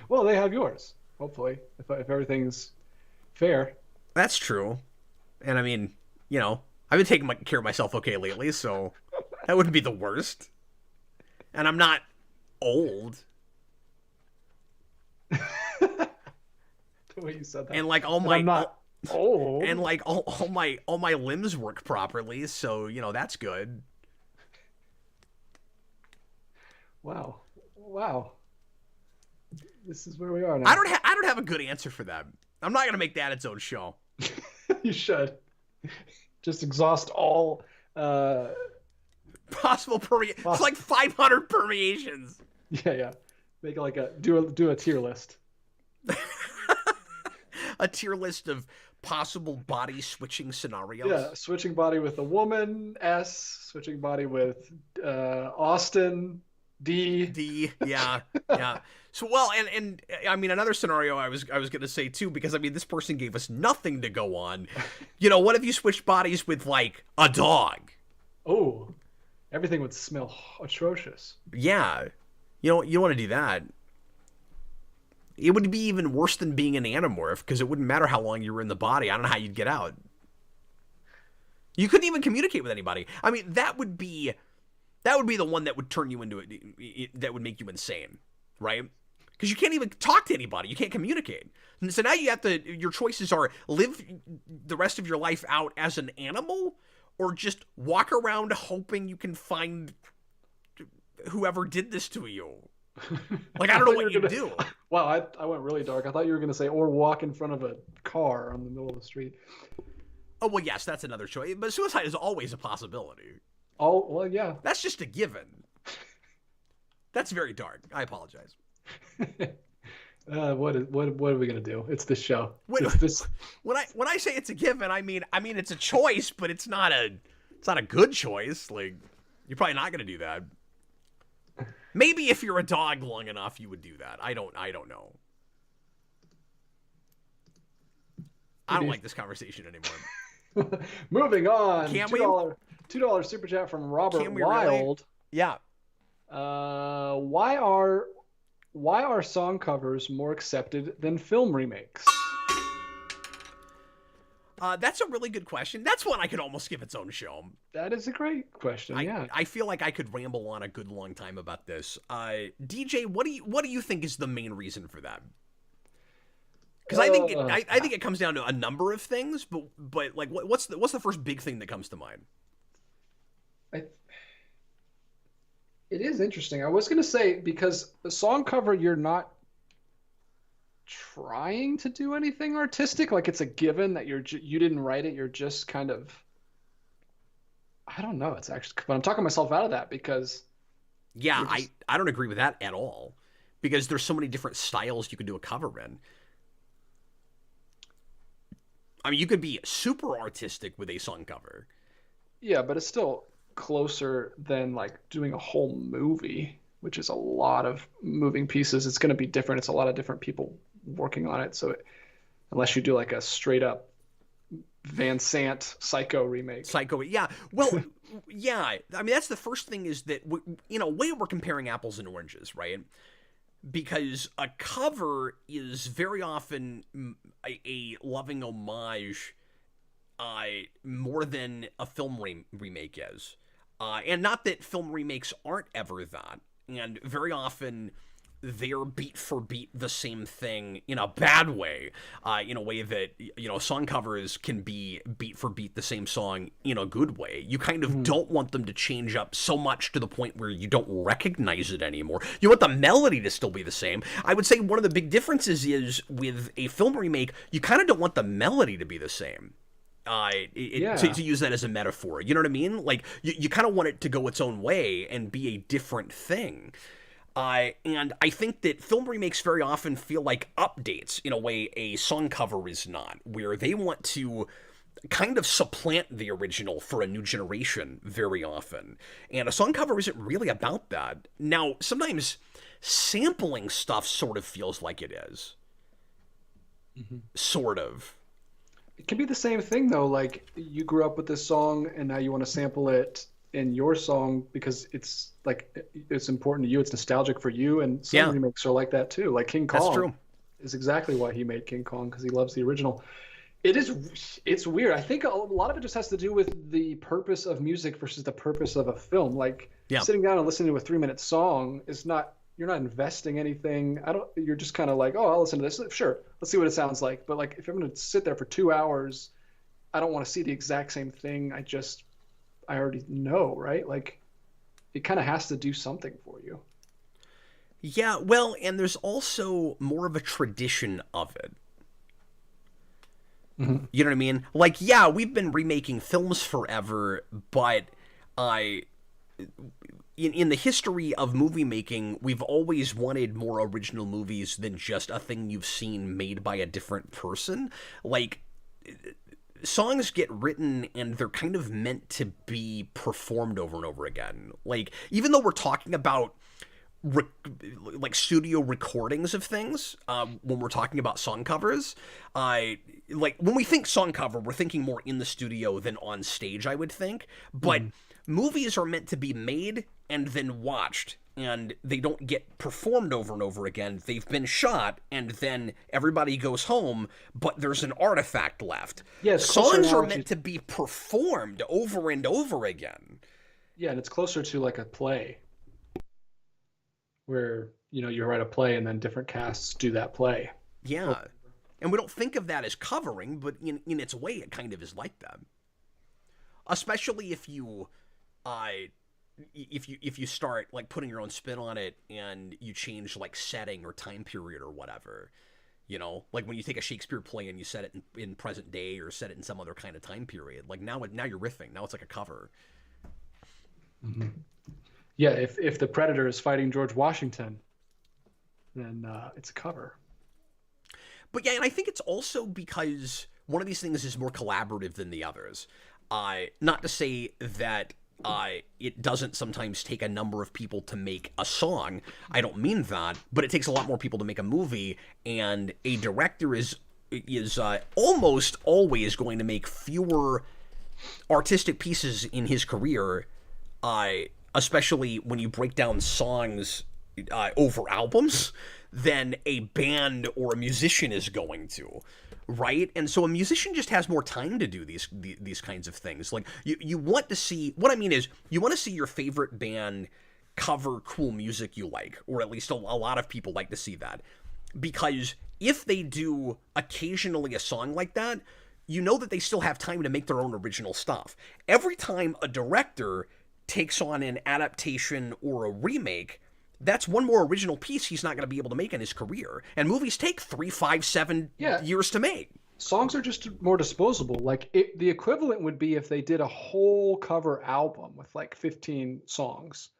Well, they have yours, hopefully, if everything's fair. That's true. And I mean, you know, I've been taking care of myself okay lately, so that wouldn't be the worst. And I'm not old. The way you said that. And like I'm not old. And like all my limbs work properly, so you know that's good. Wow. This is where we are now. I don't have a good answer for that. I'm not gonna make that its own show. You should. Just exhaust all possible permeations. It's like 500 permeations. Yeah. Make like do a tier list. A tier list of possible body switching scenarios. Yeah, switching body with a woman, S. Switching body with Austin, D. Yeah. So well, and I mean another scenario I was gonna say too, because I mean this person gave us nothing to go on. You know, what if you switched bodies with like a dog? Oh, everything would smell atrocious. Yeah, you don't want to do that. It would be even worse than being an anamorph, because it wouldn't matter how long you were in the body. I don't know how you'd get out. You couldn't even communicate with anybody. I mean, that would be the one that would turn you into that would make you insane, right? Because you can't even talk to anybody. You can't communicate. And so now your choices are live the rest of your life out as an animal, or just walk around hoping you can find whoever did this to you. Like, I don't know what you do. Wow, I went really dark. I thought you were going to say, or walk in front of a car on the middle of the street. Oh, well, yes, that's another choice. But suicide is always a possibility. Oh, well, yeah. That's just a given. That's very dark. I apologize. What are we going to do? It's this show. When I say it's a given, I mean it's a choice, but it's not a good choice. Like, you're probably not going to do that. Maybe if you're a dog long enough, you would do that. I don't know. I don't like this conversation anymore. Moving on. Can $2 super chat from Robert Wild. Really? Yeah. Why are song covers more accepted than film remakes? That's a really good question. That's one I could almost give its own show. That is a great question. Yeah. I feel like I could ramble on a good long time about this. DJ, what do you think is the main reason for that? Because I think it comes down to a number of things, but like what's the first big thing that comes to mind? I, it is interesting. I was going to say, because the song cover, you're not trying to do anything artistic. Like, it's a given that you didn't write it. You're just kind of, I don't know. It's actually, but I'm talking myself out of that because. Yeah, I don't agree with that at all, because there's so many different styles you can do a cover in. I mean, you could be super artistic with a song cover. Yeah, but it's still closer than like doing a whole movie, which is a lot of moving pieces. It's going to be different. It's a lot of different people working on it. So unless you do like a straight up Van Sant Psycho remake. Psycho, yeah. Well, yeah. I mean, that's the first thing, is that, in a way, we're comparing apples and oranges, right? Because a cover is very often a loving homage, more than a film remake is. And not that film remakes aren't ever that. And very often they're beat for beat the same thing in a bad way, in a way that, song covers can be beat for beat the same song in a good way. You kind of don't want them to change up so much to the point where you don't recognize it anymore. You want the melody to still be the same. I would say one of the big differences is, with a film remake, you kind of don't want the melody to be the same. To use that as a metaphor, you know what I mean? Like, you kind of want it to go its own way and be a different thing. And I think that film remakes very often feel like updates in a way a song cover is not, where they want to kind of supplant the original for a new generation very often. And a song cover isn't really about that. Now, sometimes sampling stuff sort of feels like it is. Mm-hmm. Sort of. It can be the same thing, though. Like, you grew up with this song and now you want to sample it in your song because it's important to you, it's nostalgic for you, and some remakes are like that too. Like King Kong. That's true. Is exactly why he made King Kong, because he loves the original. It's weird. I think a lot of it just has to do with the purpose of music versus the purpose of a film. Like, sitting down and listening to a 3-minute song is not, you're not investing anything. You're just kind of like, oh, I'll listen to this. Sure, let's see what it sounds like. But like, if I'm going to sit there for 2 hours, I don't want to see the exact same thing. I already know, right? Like, it kind of has to do something for you. Yeah, well, and there's also more of a tradition of it. Mm-hmm. You know what I mean? Like, yeah, we've been remaking films forever, but in the history of movie making, we've always wanted more original movies than just a thing you've seen made by a different person. Like, songs get written and they're kind of meant to be performed over and over again. Like, even though we're talking about like studio recordings of things, when we're talking about song covers, like when we think song cover, we're thinking more in the studio than on stage, I would think. But movies are meant to be made and then watched, and they don't get performed over and over again. They've been shot, and then everybody goes home, but there's an artifact left. Yeah, songs are meant to be performed over and over again. Yeah, and it's closer to like a play, where, you write a play and then different casts do that play. Yeah, and we don't think of that as covering, but in its way, it kind of is like that. Especially if you start like putting your own spin on it and you change like setting or time period or whatever, like when you take a Shakespeare play and you set it in present day or set it in some other kind of time period, like now you're riffing. Now it's like a cover. Mm-hmm. Yeah, if the Predator is fighting George Washington, then it's a cover. But yeah, and I think it's also because one of these things is more collaborative than the others. Not to say that it doesn't sometimes take a number of people to make a song. I don't mean that, but it takes a lot more people to make a movie, and a director is almost always going to make fewer artistic pieces in his career, especially when you break down songs over albums, than a band or a musician is going to. Right? And so a musician just has more time to do these kinds of things. Like, you want to see, what I mean is, you want to see your favorite band cover cool music you like, or at least a lot of people like to see that. because if they do occasionally a song like that, you know that they still have time to make their own original stuff. Every time a director takes on an adaptation or a remake, that's one more original piece he's not going to be able to make in his career. And movies take 3, 5, 7 years to make. Songs are just more disposable. Like the equivalent would be if they did a whole cover album with like 15 songs.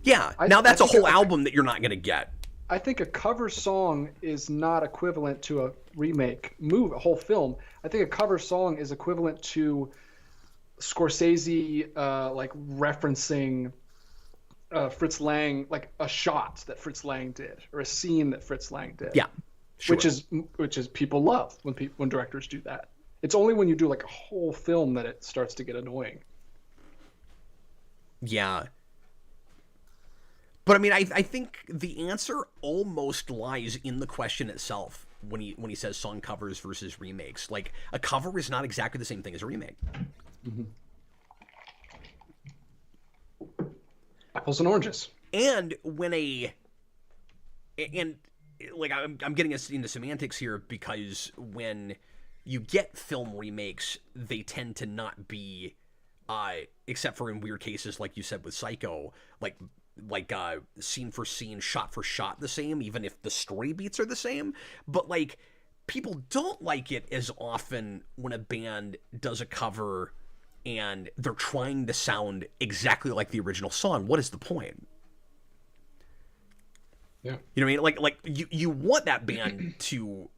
Yeah, now that's a whole album that you're not going to get. I think a cover song is not equivalent to a remake a whole film. I think a cover song is equivalent to Scorsese like referencing Fritz Lang, like a shot that Fritz Lang did or a scene that Fritz Lang did. Yeah, sure. Which is people love when directors do that. It's only when you do like a whole film that it starts to get annoying. Yeah. But I mean, I think the answer almost lies in the question itself when he says song covers versus remakes. Like, a cover is not exactly the same thing as a remake. Mm-hmm. Apples and oranges. And like I'm getting us into semantics here, because when you get film remakes, they tend to not be, except for in weird cases like you said with Psycho, like scene for scene, shot for shot the same, even if the story beats are the same. But like, people don't like it as often when a band does a cover and they're trying to sound exactly like the original song. What is the point? Yeah. You know what I mean? Like you want that band to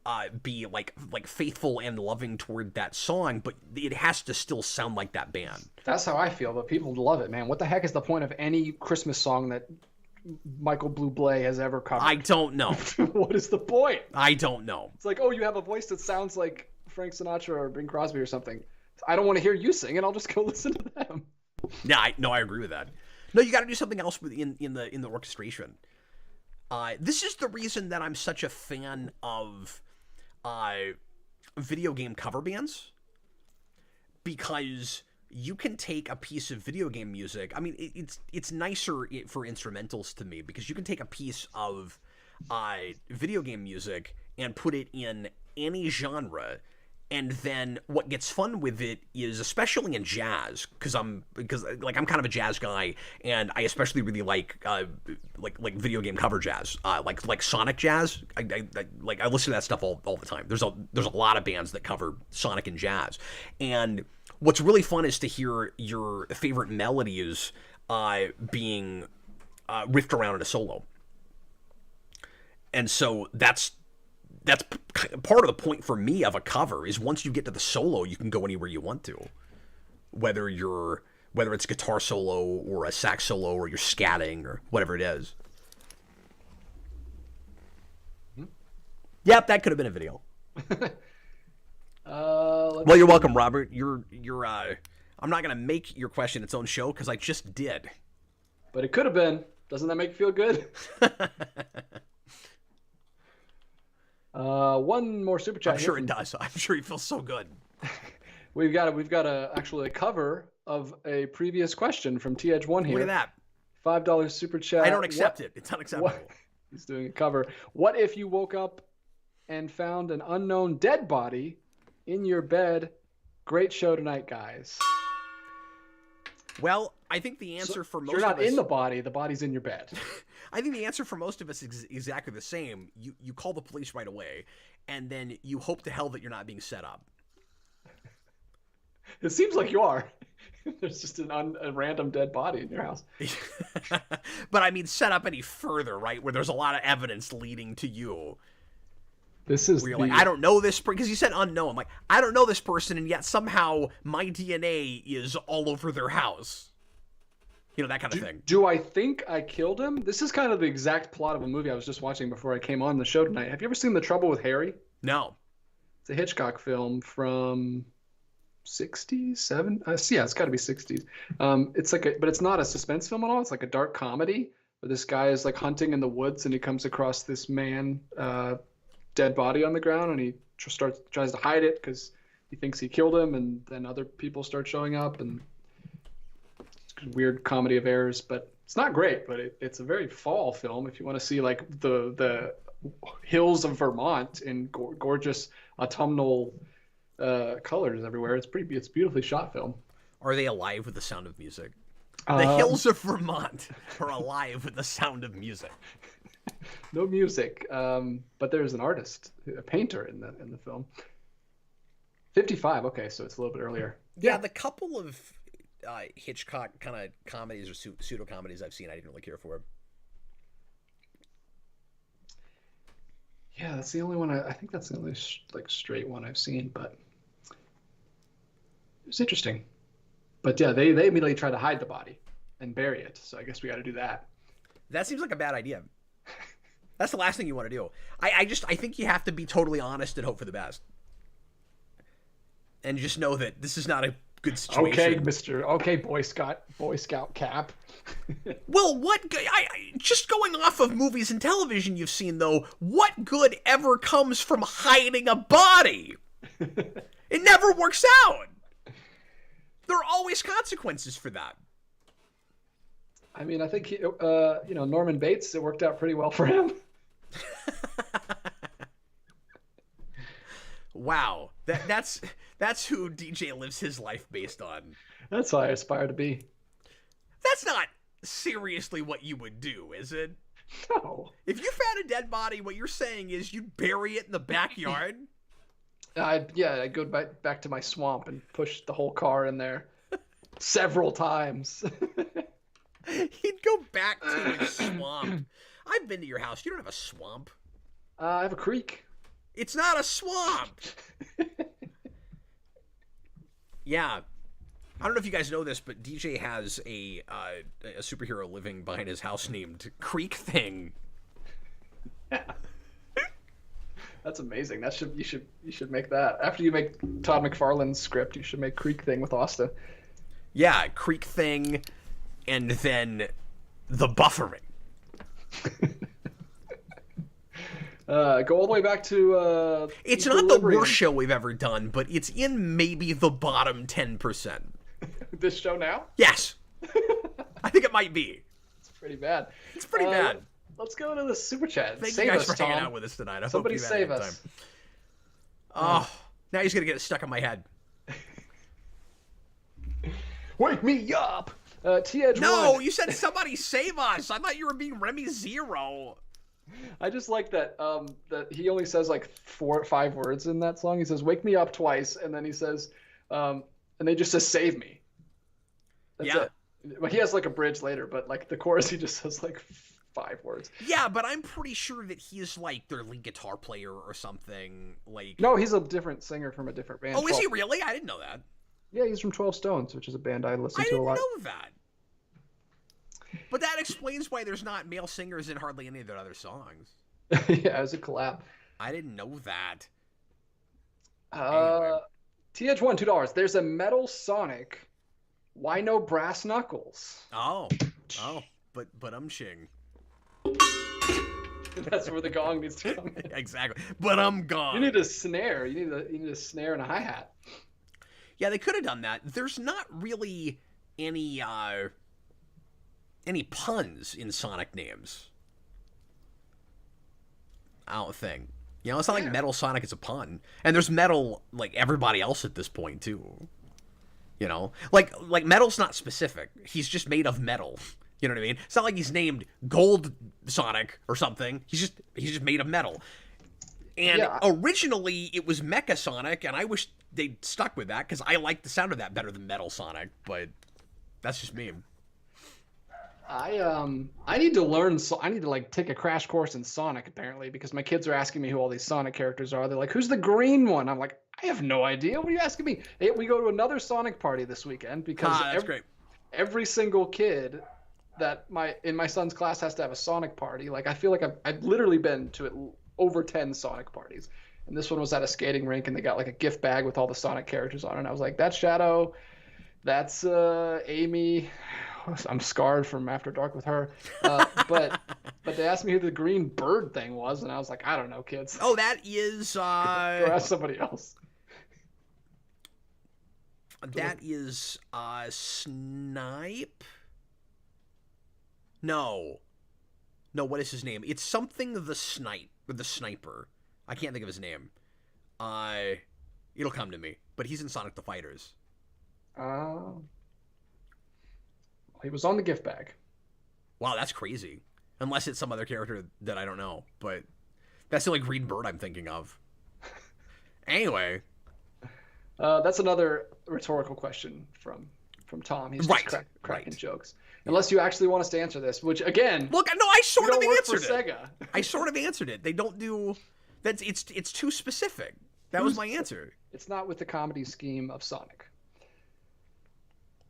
be like faithful and loving toward that song, but it has to still sound like that band. That's how I feel, but people love it, man. What the heck is the point of any Christmas song that Michael Bublé has ever covered? I don't know. What is the point? I don't know. It's like, oh, you have a voice that sounds like Frank Sinatra or Bing Crosby or something. I don't want to hear you sing it. I'll just go listen to them. Yeah, I agree with that. No, you got to do something else in the orchestration. This is the reason that I'm such a fan of video game cover bands, because you can take a piece of video game music. I mean, it's nicer for instrumentals to me, because you can take a piece of video game music and put it in any genre. And then what gets fun with it is, especially in jazz, because I'm kind of a jazz guy, and I especially really like video game cover jazz, like Sonic jazz. I listen to that stuff all the time. There's a lot of bands that cover Sonic and jazz, and what's really fun is to hear your favorite melodies being riffed around in a solo. And so that's part of the point for me of a cover, is once you get to the solo, you can go anywhere you want to, whether it's guitar solo or a sax solo or you're scatting or whatever it is. Yep, that could have been a video. Well, you're welcome, Robert. You're I'm not gonna make your question its own show, because I just did. But it could have been. Doesn't that make you feel good? One more super chat. I'm sure it does. I'm sure he feels so good. We've got actually a cover of a previous question from TH1 here. Look at that. $5 super chat. I don't accept it. It's unacceptable. He's doing a cover. What if you woke up and found an unknown dead body in your bed? Great show tonight, guys. Well, I think the answer for most you're of not us... in the body's in your bed. I think the answer for most of us is exactly the same. You call the police right away, and then you hope to hell that you're not being set up. It seems like you are. There's just a random dead body in your house. But I mean, set up any further, right? Where there's a lot of evidence leading to you. This is where you're like, I don't know this person, because you said unknown. I'm like, I don't know this person, and yet somehow my DNA is all over their house. You know, that kind of thing. Do I think I killed him? This is kind of the exact plot of a movie I was just watching before I came on the show tonight. Have you ever seen The Trouble with Harry? No. It's a Hitchcock film from 60s, 70s. Yeah, it's got to be 60s. But it's not a suspense film at all. It's like a dark comedy where this guy is like hunting in the woods, and he comes across this man, dead body on the ground, and he tries to hide it because he thinks he killed him, and then other people start showing up, and it's a weird comedy of errors. But it's not great, but it's a very fall film if you want to see like the hills of Vermont in gorgeous autumnal colors everywhere. It's beautifully shot film. Are they alive with the sound of music? The Um, hills of Vermont are alive with the sound of music. No music, but there's an artist, a painter in the film. 55. Okay, so it's a little bit earlier. Yeah, the couple of Hitchcock kind of comedies or pseudo comedies I've seen, I didn't really care for. Yeah, that's the only one. I think that's the only like straight one I've seen, but it was interesting. But yeah, they immediately try to hide the body and bury it. So I guess we got to do that. That seems like a bad idea. That's the last thing you want to do. I think you have to be totally honest and hope for the best. And just know that this is not a good situation. Okay, Boy Scout cap. Well, just going off of movies and television you've seen, though, what good ever comes from hiding a body? It never works out. There are always consequences for that. I mean, I think Norman Bates, it worked out pretty well for him. Wow, that's who DJ lives his life based on. That's what I aspire to be. That's not seriously what you would do, is it? No. If you found a dead body, what you're saying is you'd bury it in the backyard? I'd go back to my swamp and push the whole car in there several times. He'd go back to his swamp. I've been to your house. You don't have a swamp. I have a creek. It's not a swamp. Yeah. I don't know if you guys know this, but DJ has a superhero living behind his house named Creek Thing. That's amazing. You should make that. After you make Todd McFarlane's script, you should make Creek Thing with Asta. Yeah, Creek Thing, and then the buffering. Go all the way back to it's not the worst show we've ever done, but it's in maybe the bottom 10%. This show now? Yes. I think it might be. It's pretty bad. It's pretty bad. Let's go to the super chat. Thank you guys for hanging out with us tonight. Somebody save us. Oh, now he's going to get it stuck in my head. Wake me up! T-Edge No, 1. You said somebody save us. I thought you were being Remy Zero. I just like that that he only says like 4 or 5 words in that song. He says "wake me up" twice, and then he says, and they just says "save me." That's it. Well, he has like a bridge later, but like the chorus, he just says like 5 words. Yeah, but I'm pretty sure that he's like their lead guitar player or something. Like no, he's a different singer from a different band. Oh, is he really? I didn't know that. Yeah, he's from 12 Stones, which is a band I listen to a lot. I didn't know that. But that explains why there's not male singers in hardly any of their other songs. Yeah, it's a collab. I didn't know that. Anyway. TH1, $2. There's a Metal Sonic. Why no brass knuckles? Oh, but ching. That's where the gong needs to come in. Exactly. But I'm gone. You need a snare. You need a snare and a hi-hat. Yeah, they could have done that. There's not really any puns in Sonic names. I don't think. You know, it's not like Metal Sonic is a pun. And there's metal like everybody else at this point too. You know? Like metal's not specific. He's just made of metal. You know what I mean? It's not like he's named Gold Sonic or something. He's just made of metal. And originally it was Mecha Sonic, and I wish they'd stuck with that because I like the sound of that better than Metal Sonic, but that's just me. I need to learn. I need to like take a crash course in Sonic apparently because my kids are asking me who all these Sonic characters are. They're like, "Who's the green one?" I'm like, "I have no idea. What are you asking me?" Hey, we go to another Sonic party this weekend because that's great. Every single kid that in my son's class has to have a Sonic party. Like I feel like I've literally been to it over 10 Sonic parties. And this one was at a skating rink, and they got like a gift bag with all the Sonic characters on it. And I was like, that's Shadow, that's Amy. I'm scarred from After Dark with her. But they asked me who the green bird thing was, and I was like, I don't know, kids. Oh, that is... Or ask somebody else. That is Snipe? No. No, what is his name? It's something the sniper. I can't think of his name. It'll come to me. But he's in Sonic the Fighters. He was on the gift bag. Wow, that's crazy. Unless it's some other character that I don't know. But that's the only green bird I'm thinking of. Anyway. That's another rhetorical question from Tom. He's just cracking jokes. Unless you actually want us to answer this, which again, look, no, I sort of answered it. Sega. I sort of answered it. They don't do that. It's too specific. That was my answer. It's not with the comedy scheme of Sonic.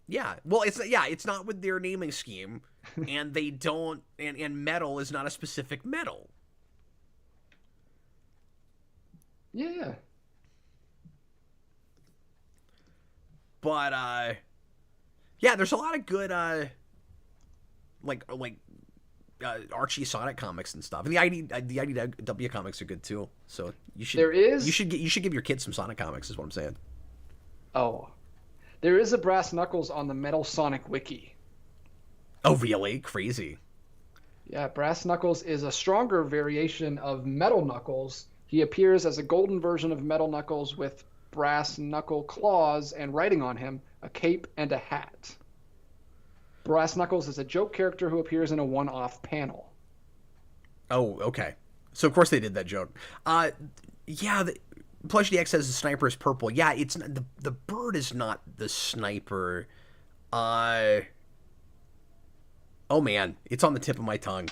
Yeah, well, it's not with their naming scheme, and they don't, and metal is not a specific metal. Yeah. But yeah, there's a lot of good Archie Sonic comics and stuff, and the IDW comics are good too. So you should give your kids some Sonic comics, is what I'm saying. Oh, there is a Brass Knuckles on the Metal Sonic wiki. Oh, really? Crazy. Yeah, Brass Knuckles is a stronger variation of Metal Knuckles. He appears as a golden version of Metal Knuckles with brass knuckle claws and writing on him, a cape and a hat. Brass Knuckles is a joke character who appears in a one-off panel. Oh, okay. So of course they did that joke. Yeah, Plush DX says the sniper is purple. Yeah, it's not, the bird is not the sniper. Oh man, it's on the tip of my tongue.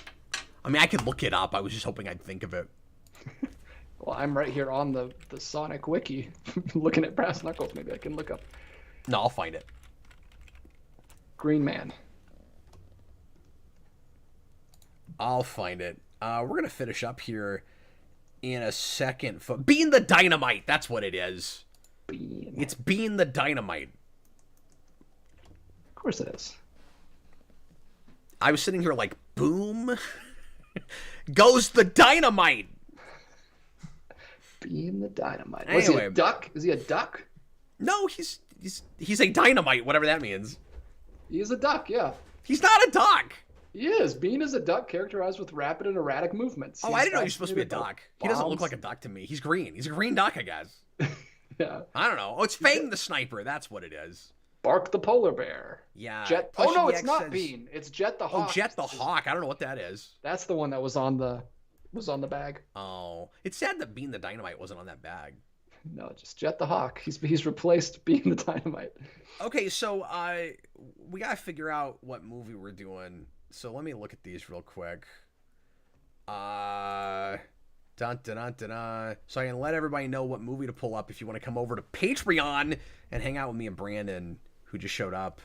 I mean, I could look it up. I was just hoping I'd think of it. Well, I'm right here on the Sonic wiki looking at Brass Knuckles. Maybe I can look up. No, I'll find it. Green Man. I'll find it. We're going to finish up here in a second. Bean the Dynamite. That's what it is. Bean. It's Bean the Dynamite. Of course it is. I was sitting here like, boom. Goes the dynamite. Beam the dynamite. Anyway. Was he a duck? Is he a duck? No, he's a dynamite, whatever that means. He is a duck, yeah. He's not a duck. He is. Bean is a duck characterized with rapid and erratic movements. Oh, I didn't know you're supposed to be a duck. He doesn't look like a duck to me. He's green. He's a green duck, I guess. Yeah. I don't know. Oh, it's Fang the Sniper. That's what it is. Bark the polar bear. Yeah. Jet. Oh no, it's not Bean. It's Jet the Hawk. Oh, Jet the Hawk. I don't know what that is. That's the one that was on the bag. Oh, it's sad that Bean the Dynamite wasn't on that bag. No, just Jet the Hawk. He's replaced Bean the Dynamite. Okay, so we gotta figure out what movie we're doing. So let me look at these real quick. Dun, dun, dun, dun, dun. So I can let everybody know what movie to pull up if you want to come over to Patreon and hang out with me and Brandon, who just showed up.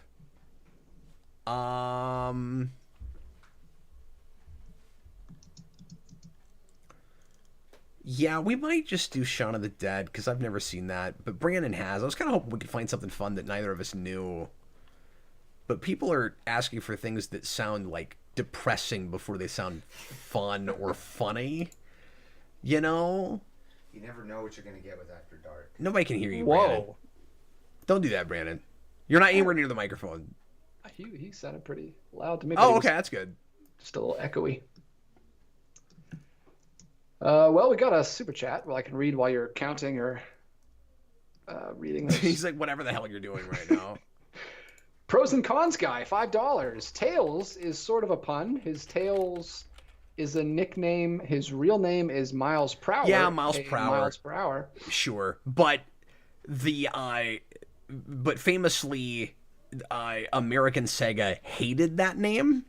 Yeah, we might just do Shaun of the Dead, because I've never seen that. But Brandon has. I was kind of hoping we could find something fun that neither of us knew. But people are asking for things that sound, like, depressing before they sound fun or funny. You know? You never know what you're going to get with After Dark. Nobody can hear you, Whoa. Brandon. Don't do that, Brandon. You're not anywhere near the microphone. He sounded pretty loud to me. Oh, okay, that's good. Just a little echoey. Well, we got a super chat. Well, I can read while you're counting or reading this. He's like, whatever the hell you're doing right now. Pros and cons guy, $5. Tails is sort of a pun. His Tails is a nickname. His real name is Miles Prower. Yeah, Miles Prower. Miles Prower. Sure, but but famously, American Sega hated that name,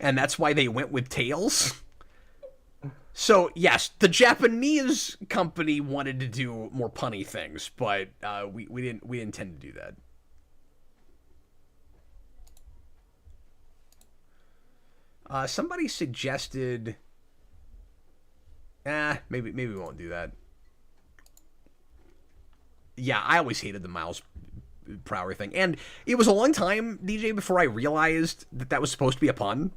and that's why they went with Tails. So yes, the Japanese company wanted to do more punny things, but we didn't intend to do that. Somebody suggested, maybe we won't do that. Yeah, I always hated the Miles Prower thing, and it was a long time, DJ, before I realized that was supposed to be a pun.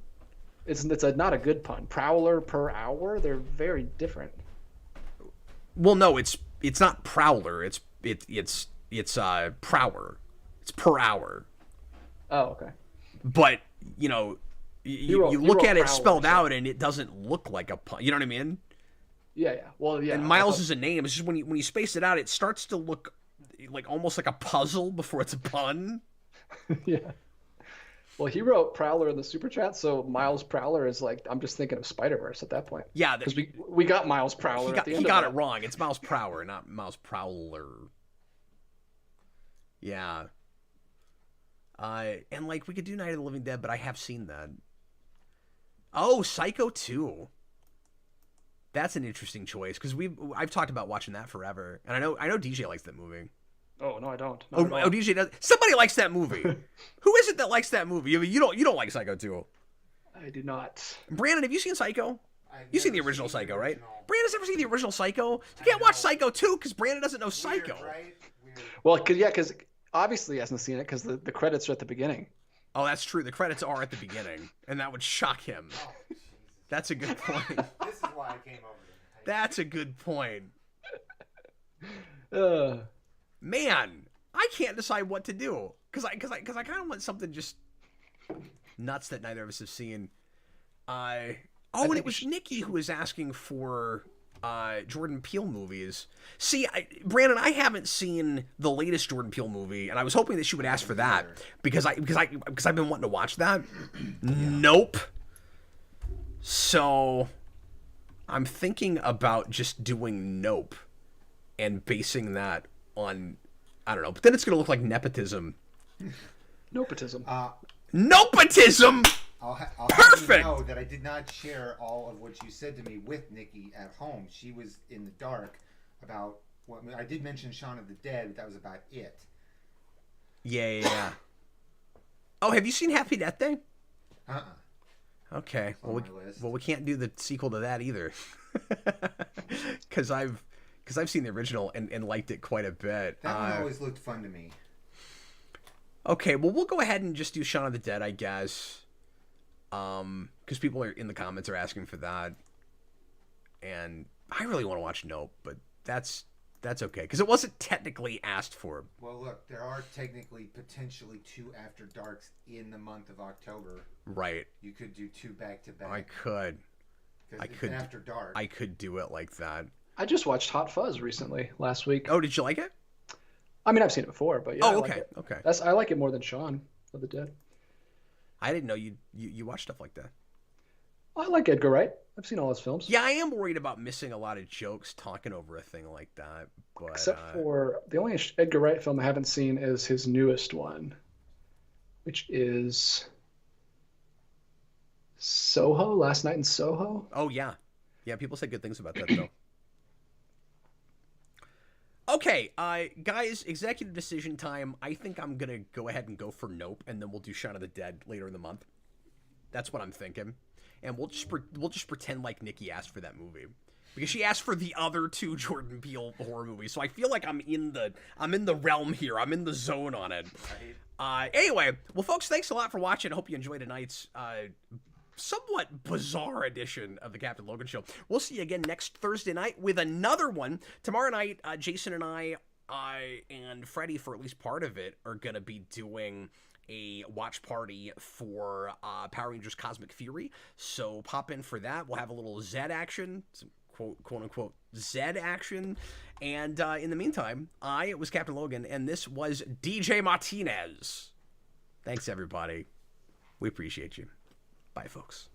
It's not a good pun. Prowler per hour, they're very different. Well, no, it's not Prowler. It's Prower. It's per hour. Oh, okay. But you know, You look at it spelled out, and it doesn't look like a pun. You know what I mean? Yeah. Well, yeah. And Miles is a name. It's just when you space it out, it starts to look like almost like a puzzle before it's a pun. Yeah. Well, he wrote Prowler in the super chat, so Miles Prowler is like, I'm just thinking of Spider-Verse at that point. Yeah, because we got Miles Prowler. He got it wrong. It's Miles Prowler, not Miles Prowler. Yeah. And like we could do Night of the Living Dead, but I have seen that. Oh, Psycho 2. That's an interesting choice because I've talked about watching that forever, and I know DJ likes that movie. Oh no, I don't. Oh, DJ does. Somebody likes that movie. Who is it that likes that movie? You don't like Psycho 2. I do not. Brandon, have you seen Psycho? You've seen the original Psycho, right? Brandon's never seen the original Psycho. You can't watch Psycho 2 because Brandon doesn't know Psycho. Weird, right? Weird. Well, because obviously he hasn't seen it because the credits are at the beginning. Oh, that's true. The credits are at the beginning, and that would shock him. Oh, Jesus. That's a good point. This is why I came over here. That's a good point. Man, I can't decide what to do because I kind of want something just nuts that neither of us have seen. And it was Nikki who was asking for Jordan Peele movies. See, Brandon, I haven't seen the latest Jordan Peele movie, and I was hoping that she would ask for that because I've been wanting to watch that. Nope. So I'm thinking about just doing Nope and basing that on, I don't know, but then it's going to look like nepotism. Nopetism. Nopetism! I'll Perfect! have you know that I did not share all of what you said to me with Nikki at home. She was in the dark about what I did mention Shaun of the Dead, but that was about it. Yeah. Oh, have you seen Happy Death Day? Okay. Well, we can't do the sequel to that either. Because I've seen the original and liked it quite a bit. That one always looked fun to me. Okay, well, we'll go ahead and just do Shaun of the Dead, I guess. Because people are in the comments are asking for that. And I really want to watch Nope, but that's okay. Because it wasn't technically asked for. Well, look, there are technically potentially 2 After Darks in the month of October. Right. You could do 2 back-to-back. I could. After dark. I could do it like that. I just watched Hot Fuzz recently, last week. Oh, did you like it? I mean, I've seen it before, but yeah. Oh, I okay, like it. okay. I like it more than Shaun of the Dead. I didn't know you watch stuff like that. I like Edgar Wright. I've seen all his films. Yeah, I am worried about missing a lot of jokes talking over a thing like that. But, except for the only Edgar Wright film I haven't seen is his newest one, which is Soho, Last Night in Soho. Oh, yeah. Yeah, people said good things about that, though. Okay, guys, executive decision time. I think I'm going to go ahead and go for Nope, and then we'll do Shaun of the Dead later in the month. That's what I'm thinking. And we'll just pretend like Nikki asked for that movie. Because she asked for the other 2 Jordan Peele horror movies. So I feel like I'm in the realm here. I'm in the zone on it. Anyway, well, folks, thanks a lot for watching. I hope you enjoyed tonight's somewhat bizarre edition of the Captain Logan Show. We'll see you again next Thursday night with another one. Tomorrow night, Jason and I and Freddie, for at least part of it, are going to be doing a watch party for Power Rangers Cosmic Fury. So pop in for that. We'll have a little Z action, some quote-unquote Z action. And in the meantime, I was Captain Logan, and this was DJ Martinez. Thanks, everybody. We appreciate you. Bye, folks.